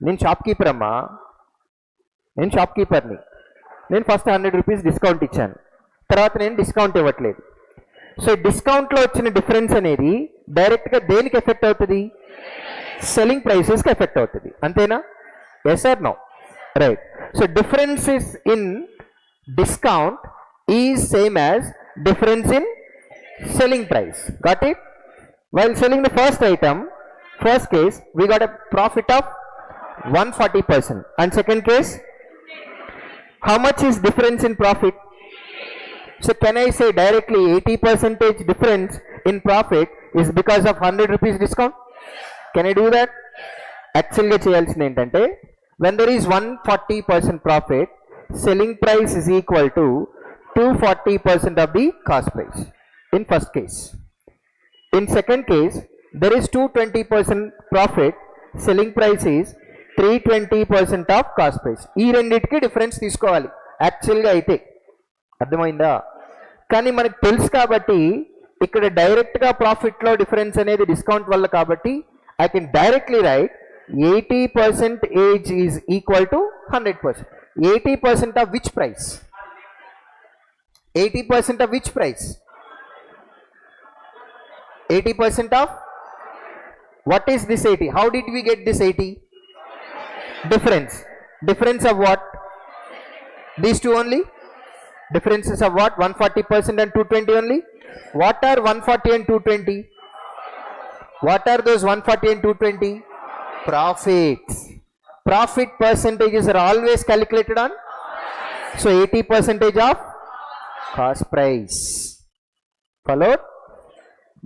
నేను shopkeeper అమ్మా, నేను షాప్కీపర్ని, నేను first 100 rupees discount ఇచ్చాను, తర్వాత నేను discount ఇవ్వట్లేదు. So డిస్కౌంట్లో వచ్చిన డిఫరెన్స్ అనేది డైరెక్ట్గా దేనికి ఎఫెక్ట్ అవుతుంది? సెల్లింగ్ ప్రైసెస్కి ఎఫెక్ట్ అవుతుంది. అంతేనా? Yes or no? Right. So differences in discount is same as difference in selling price. Got it? While selling the first item, first case we got a profit of 140%, and second case, how much is difference in profit? So can I say directly 80% difference in profit is because of 100 rupees discount? Can I do that? Actually cheyalsindi entante, when there is 140% profit, selling price is equal to 240% of the cost price in first case. In second case, there is 220% profit, selling price is 320% of cost price. ఈ రెండిటికి difference తీసుకోవాలి యాక్చువల్గా అయితే. అర్థమైందా? కానీ మనకు తెలుసు కాబట్టి ఇక్కడ డైరెక్ట్గా ప్రాఫిట్లో డిఫరెన్స్ అనేది డిస్కౌంట్ వల్ల కాబట్టి I can directly right 80% is equal to 100%. 80% of which price? 80% of which price? 80% of what is this 80? How did we get this 80? Difference. Difference of what? These two only? Differences of what? 140% and 220 only? What are 140 and 220? What are those 140 and 220? Profits. Profit percentages are always calculated on? So 80% of cost price. Followed?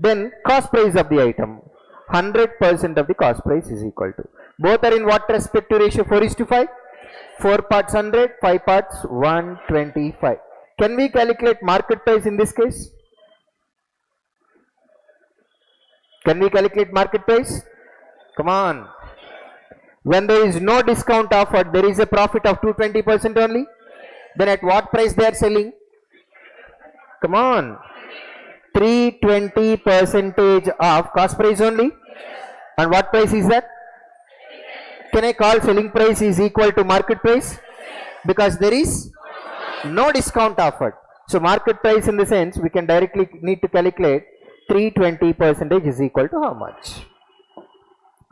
Then cost price of the item, 100% of the cost price is equal to, both are in what respective ratio? 4:5. 4 parts 100, 5 parts 125. Can we calculate market price in this case? Can we calculate market price? Come on. When there is no discount offered, there is a profit of 220% only. Then at what price they are selling? Come on. 320% of cost price only. And what price is that? Can I call selling price is equal to market price? Because there is no discount offered. So market price in the sense we can directly need to calculate 320% is equal to how much?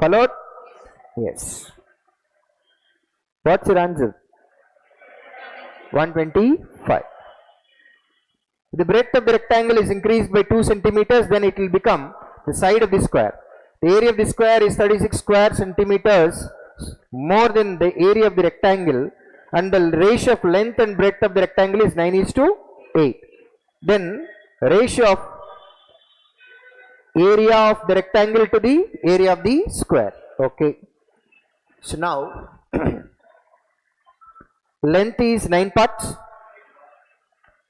Followed? Yes. What's your answer? 125. The breadth of the rectangle is increased by 2 centimeters, then it will become the side of the square. The area of the square is 36 square centimeters more than the area of the rectangle, and the ratio of length and breadth of the rectangle is 9:8. then ratio of area of the rectangle to the area of the square. Okay, so now length is 9 parts,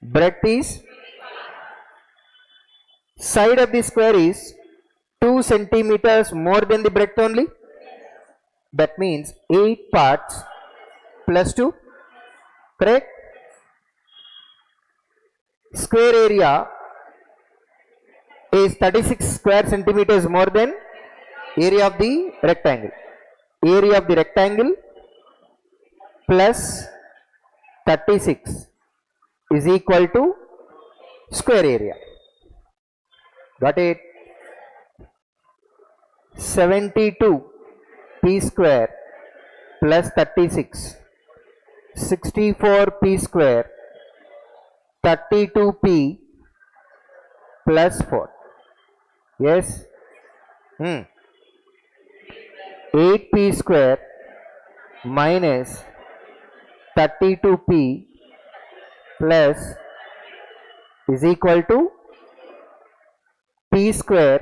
breadth is, side of the square is 2 centimeters more than the breadth only. That means 8 parts plus 2, correct? Square area is 36 square centimeters more than area of the rectangle. Area of the rectangle plus 36 is equal to square area. Got it? 72 p square plus 36, 64 p square, 32 p plus 4. Yes? 8 p square minus 32 p plus is equal to p square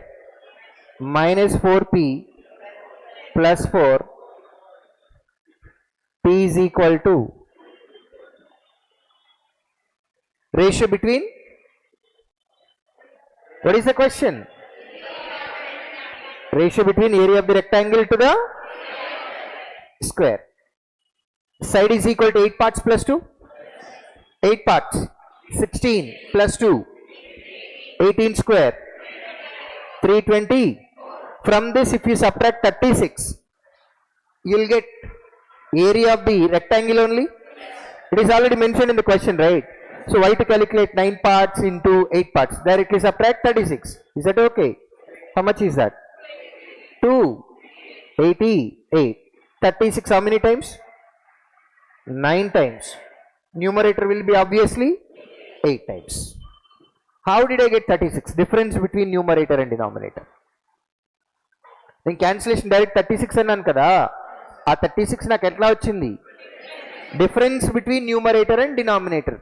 minus 4p plus 4. P is equal to ratio between, what is the question? Ratio between area of the rectangle to the square. Side is equal to 8 parts plus 2. 8 parts, 16 plus 2, 18 square, 320. From this, if you subtract 36, you will get area of the rectangle only. It is already mentioned in the question, right? So why to calculate 9 parts into 8 parts? Directly subtract 36. Is that okay? How much is that? 288. 36 how many times? 9 times. Numerator will be obviously 8 times. How did I get 36? Difference between numerator and denominator. నేను cancellation direct 36 అన్నాను కదా, ఆ 36 నాకు ఎట్లా వచ్చింది? Difference between numerator and denominator.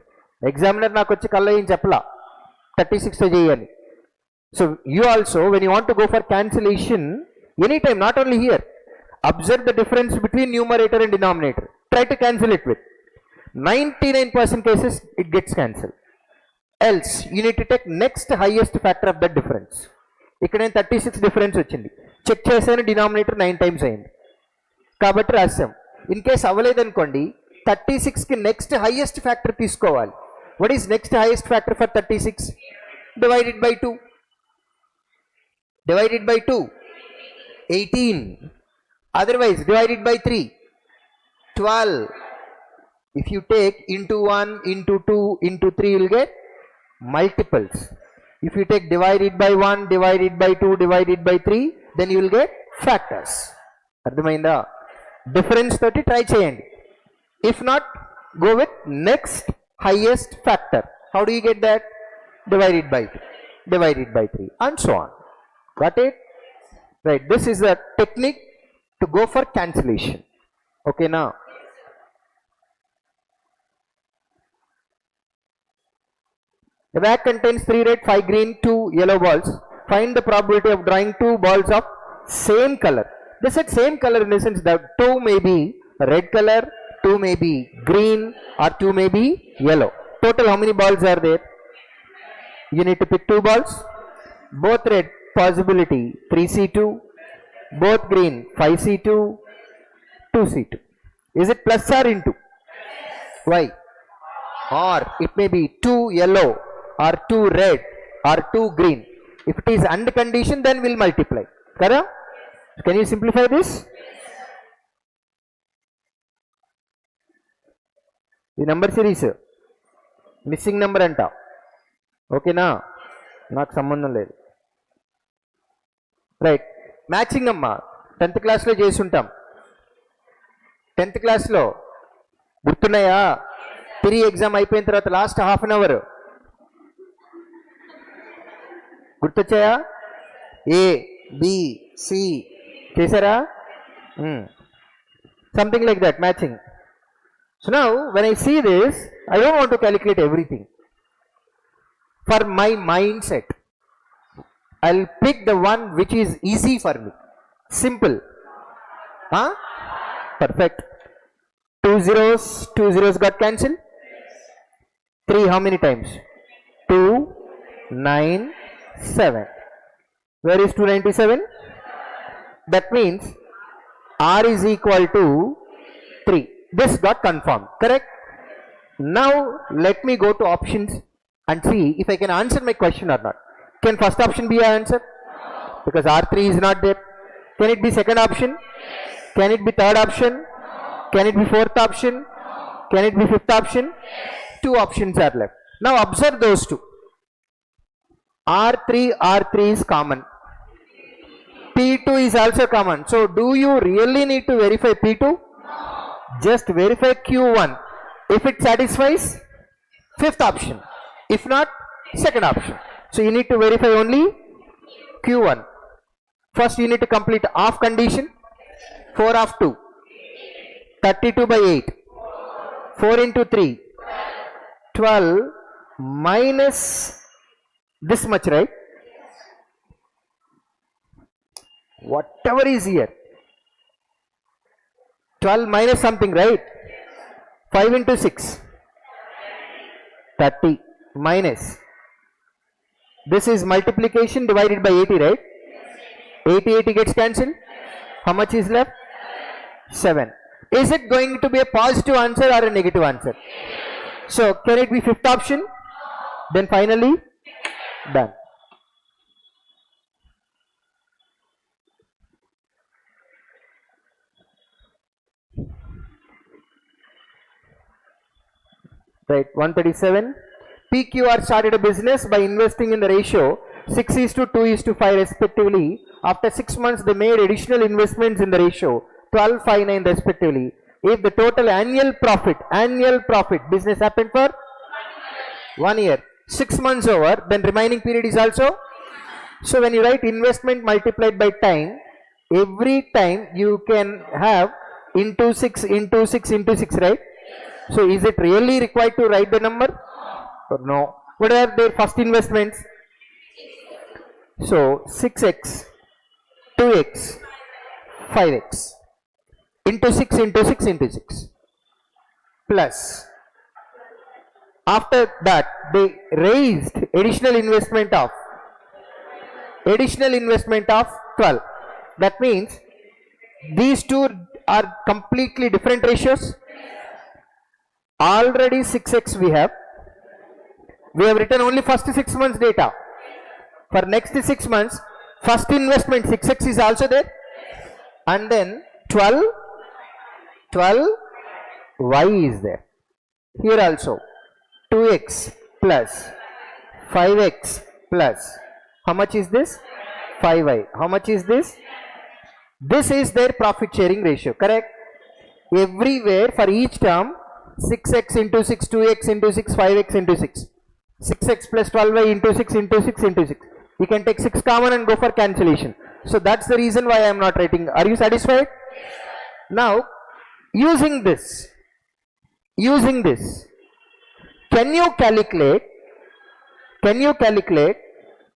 Examiner నాకు వచ్చి కళ్ళ ఏం చెప్పలా 36తో చేయని. So you also when you want to go for cancellation any time, not only here, observe the difference between numerator and denominator. Try to cancel it with 99% cases it gets cancelled. Else you need to take next highest factor of that difference. ఇక్కడ నేను 36 difference వచ్చింది, check చేశాను, denominator 9 times అయింది కాబట్టి రాసాం. In case అవ్వలేదనుకోండి 36కి next highest factor తీసుకోవాలి. What is next highest factor for 36? Divided by 2. Divided by 2 18. Otherwise divided by 3 12. If you take into 1, into 2, into 3, you will get multiples. If you take divided by 1, divided by 2, divided by 3, then you will get factors. అర్థమైందా? Difference తోటి try చేయండి. If not, go with next highest factor. How do you get that? Divided by 2, divided by 3, and so on. Got it? Right. This is a technique to go for cancellation. Okay now? The bag contains 3 red, 5 green, 2 yellow balls. Find the probability of drawing 2 balls of same color. They said same color in the sense that 2 may be red color, 2 may be green, or 2 may be yellow. Total how many balls are there? You need to pick 2 balls. Both red, possibility 3C2. Both green, 5C2, 2C2. Is it plus or into? Why? Or it may be 2 yellow, or 2 red, or 2 green. If it is under condition, then we'll multiply. Correct? Can you simplify this? The number series missing number anta. Okay na? Not sambandham ledu. Right. Matching amma 10th class lo chesuntam. 10th class lo గుర్తున్నాయా? 3 exam అయిపోయిన తర్వాత last half an hour గుర్తొచ్చాయా? A B C చేశారా? Something like that matching. So now when I see this, I don't want to calculate everything. For my mindset, I'll pick the one which is easy for me. Simple. Huh? Perfect. 2 zeros got cancelled. 3 how many times? 2, 9, 7. Where is 297? That means R is equal to 3. This got confirmed, correct? Now let me go to options and see if I can answer my question or not. Can first option be an answer? Because R3 is not there. Can it be second option? Can it be third option? Can it be fourth option? Can it be fifth option? Two options are left. Now observe those two. R3 is common. P2 is also common. So do you really need to verify P2? Just verify Q1. If it satisfies, fifth option. If not, second option. So you need to verify only Q1. First you need to complete off condition. 4 of 2. 32 by 8. 4 into 3. 12 minus this much, right? Whatever is here. 12 minus something, right? 5 into 6. 30 minus. This is multiplication divided by 80, right? 80 gets cancelled. How much is left? 7. Is it going to be a positive answer or a negative answer? So can it be fifth option? Then finally done. Right, 137. PQR started a business by investing in the ratio 6:2:5 respectively. After 6 months, they made additional investments in the ratio 12:5:9 respectively. If the total annual profit, business happened for 1 year, 6 months over, then remaining period is also. So when you write investment multiplied by time, every time you can have into 6 into 6 into 6, right? So is it really required to write the number or no? What are their first investments? So 6x, 2x, 5x into 6 into 6 into 6 plus. After that they raised additional investment of 12. That means these two are completely different ratios. Already 6x we have written only first 6 months data. For next 6 months, first investment 6x is also there, and then 12y is there. Here also 2x plus 5x plus, how much is this? 5y. How much is this? This is their profit sharing ratio, correct? Everywhere for each term 6x into 6, 2x into 6, 5x into 6. 6x plus 12y into 6 into 6 into 6. You can take 6 common and go for cancellation. So that's the reason why I am not writing. Are you satisfied? Now, using this, can you calculate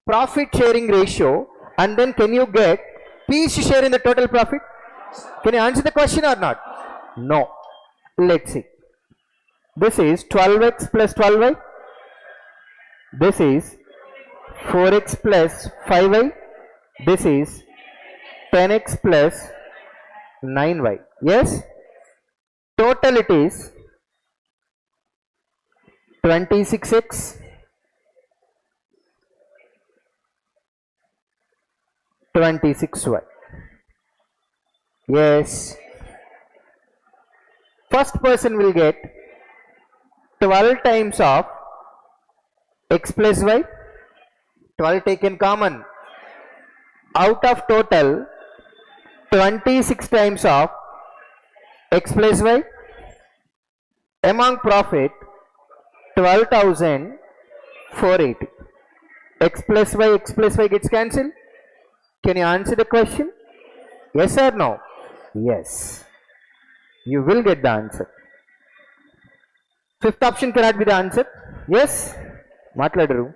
profit sharing ratio, and then can you get P's share in the total profit? Can you answer the question or not? No. Let's see. This is 12x plus 12y. This is 4x plus 5y. This is 10x plus 9y. Yes? Total it is 26x, 26y. Yes. First person will get 12 times of x plus y, 12 taken common, out of total 26 times of x plus y, among profit 12,480. X plus y gets cancelled. Can you answer the question? Yes or no? Yes. You will get the answer. Fifth option cannot be the answer. Yes? Matladaru.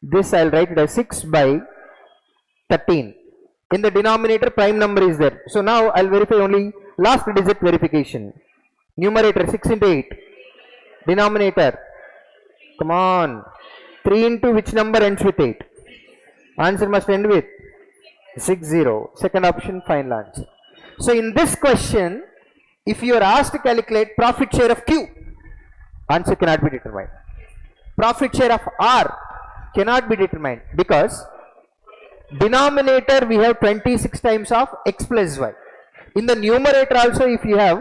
this I'll write it as 6 by 13. In the denominator prime number is there. So now I'll verify only last digit verification. Numerator 6 into 8. Denominator, come on, 3 into which number ends with 8? Answer must end with 60. Second option, final answer. So in this question, if you are asked to calculate profit share of Q, answer cannot be determined. Profit share of R cannot be determined because denominator we have 26 times of x plus y. In the numerator also, if you have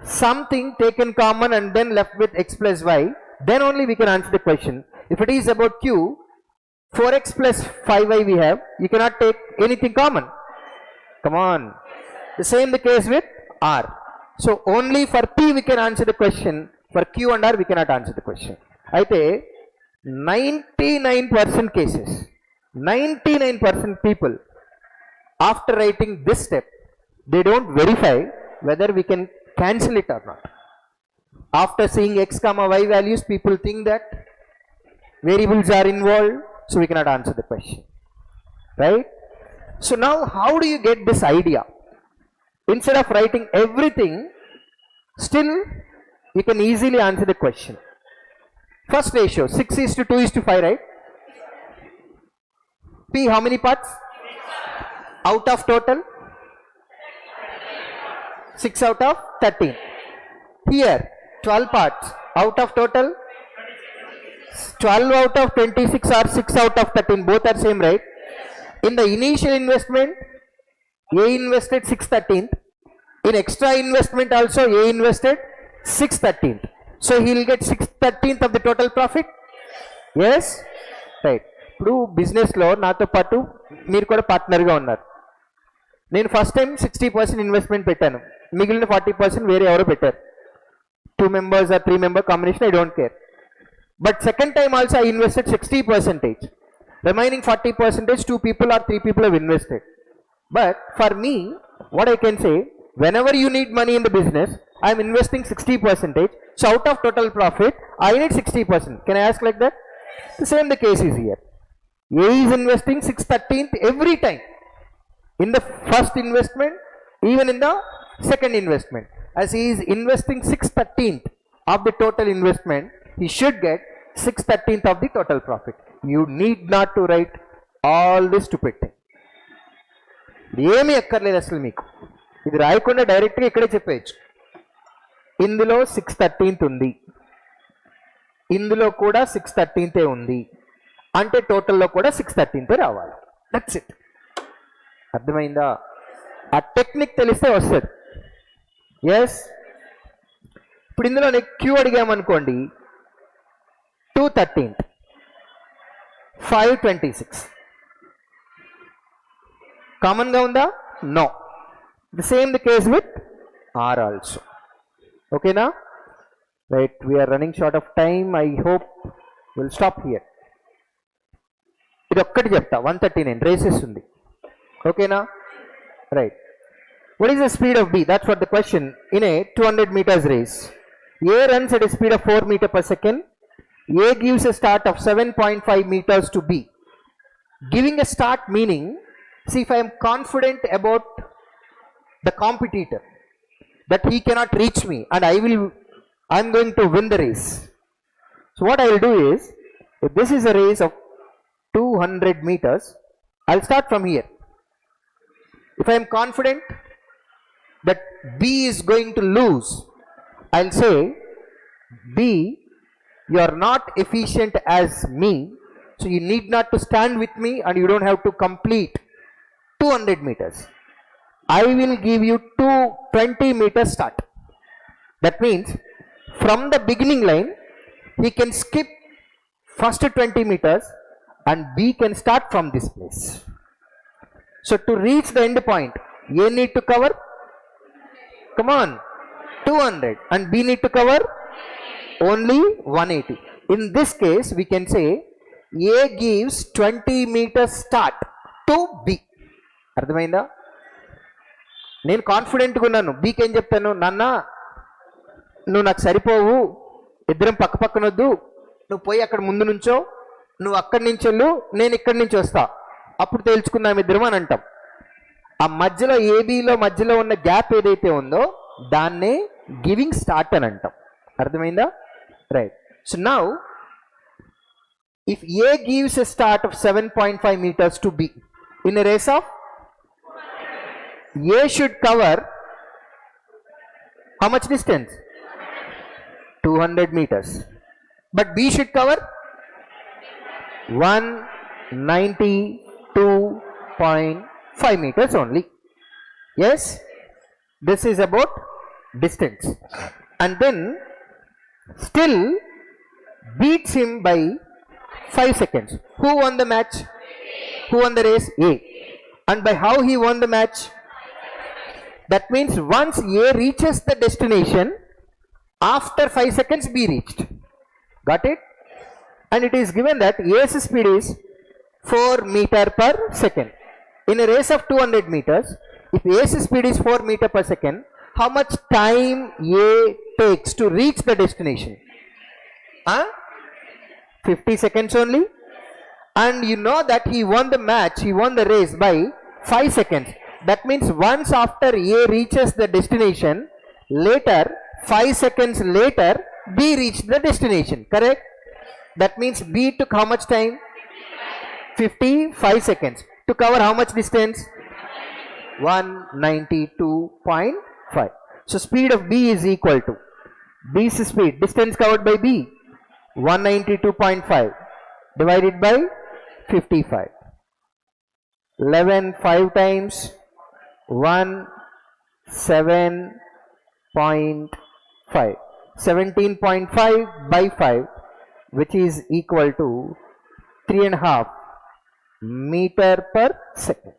something taken common and then left with x plus y, then only we can answer the question. If it is about Q, 4x plus 5y we have, you cannot take anything common. Come on. The same the case with R. So only for P we can answer the question. For Q and R we cannot answer the question. Aithe 99% cases, 99% people, after writing this step, they don't verify whether we can cancel it or not. After seeing x comma y values, people think that variables are involved, so we cannot answer the question, right? So now how do you get this idea? Instead of writing everything, still you can easily answer the question. First ratio, 6:2:5, right? P, how many parts? Out of total? 6 out of 13. Here, 12 parts. Out of total? 12 out of 26 or 6 out of 13. Both are same, right? In the initial investment, A invested 6/13th. In extra investment also, A invested 6/13th. So he will get 6/13th of the total profit. Yes, right. ఇప్పుడు బిజినెస్లో నాతో పాటు మీరు కూడా పార్ట్నర్గా ఉన్నారు. నేను first time 60% investment పెట్టాను, మిగిలిన 40% వేరే ఎవరో పెట్టారు. 2 members or 3 member combination, I don't care. But second time also I invested 60%. Remaining 40%, 2 people or 3 people have invested. But for me, what I can say, whenever you need money in the business, I am investing 60%. So out of total profit, I need 60%. Can I ask like that? The same the case is here. A is investing 6/13th every time. In the first investment, even in the second investment. As he is investing 6/13th of the total investment, he should get 6/13th of the total profit. You need not to write all this stupid thing. ఏమీ ఎక్కర్లేదు అసలు మీకు. ఇది రాయకుండా డైరెక్ట్గా ఇక్కడే చెప్పేయచ్చు. ఇందులో 6/13th ఉంది, ఇందులో కూడా 6/13th ఉంది అంటే టోటల్లో కూడా 6/13th రావాలి. That's it. అర్థమైందా? ఆ టెక్నిక్ తెలిస్తే వస్తుంది. ఎస్. ఇప్పుడు ఇందులో క్యూ అడిగామనుకోండి, 2/13th, 5/26 కామన్గా ఉందా? No. The same the case with R also. ఓకేనా? Right. We're running short of time. I hope will stop here. ఇది ఒక్కటి చెప్తా, 139 రేసెస్ ఉంది. ఓకేనా? Right. What is the speed of B? That's what the question. In a 200 meters race, A runs at a speed of 4 meters per second. A gives a start of 7.5 meters to B. Giving a start meaning, see, if I am confident about the competitor that he cannot reach me and I am going to win the race. So what I will do is, if this is a race of 200 meters, I'll start from here. If I am confident that B is going to lose, I'll say, B, you are not efficient as me, so you need not to stand with me and you don't have to complete 200 meters. I will give you 20 meters start. That means from the beginning line, he can skip first 20 meters and B can start from this place. So to reach the end point, A need to cover, come on, 200 and B need to cover only 180. In this case, we can say A gives 20 meters start to B. అర్థమైందా? నేను కాన్ఫిడెంట్గా ఉన్నాను. బీకి ఏం చెప్తాను, నాన్న నువ్వు నాకు సరిపోవు, ఇద్దరం పక్క పక్కనొద్దు, నువ్వు పోయి అక్కడ ముందు నుంచో, నువ్వు అక్కడి నుంచి వెళ్ళు, నేను ఇక్కడి నుంచి వస్తా, అప్పుడు తేల్చుకుందాం ఇద్దరం అని అంటాం. ఆ మధ్యలో ఏబీలో మధ్యలో ఉన్న గ్యాప్ ఏదైతే ఉందో దాన్నే గివింగ్ స్టార్ట్ అని అంటాం. అర్థమైందా? Right. So now if A gives a start of 7.5 meters to B in a race of, A should cover how much distance? 200 meters. But B should cover 192.5 meters only. Yes, this is about distance. And then still beats him by 5 seconds. Who won the match? Who won the race? A. And by how he won the match? That means once A reaches the destination, after 5 seconds B reached. Got it? And it is given that A's speed is 4 meter per second. In a race of 200 meters, if A's speed is 4 meter per second, how much time A takes to reach the destination? 50 seconds only. And you know that he won the match, he won the race by 5 seconds. That means once after A reaches the destination, later 5 seconds later B reached the destination. Correct? That means B took how much time? 55 seconds to cover how much distance? 192.5. So speed of B is equal to B's speed, distance covered by B, 192.5 divided by 55. 11 5 times 17.5. 17.5 by 5, which is equal to 3.5 meter per second.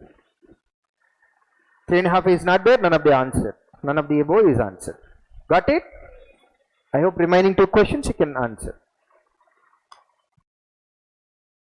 3.5 is not there, none of the answer. None of the above is answered. Got it? I hope remaining 2 questions you can answer.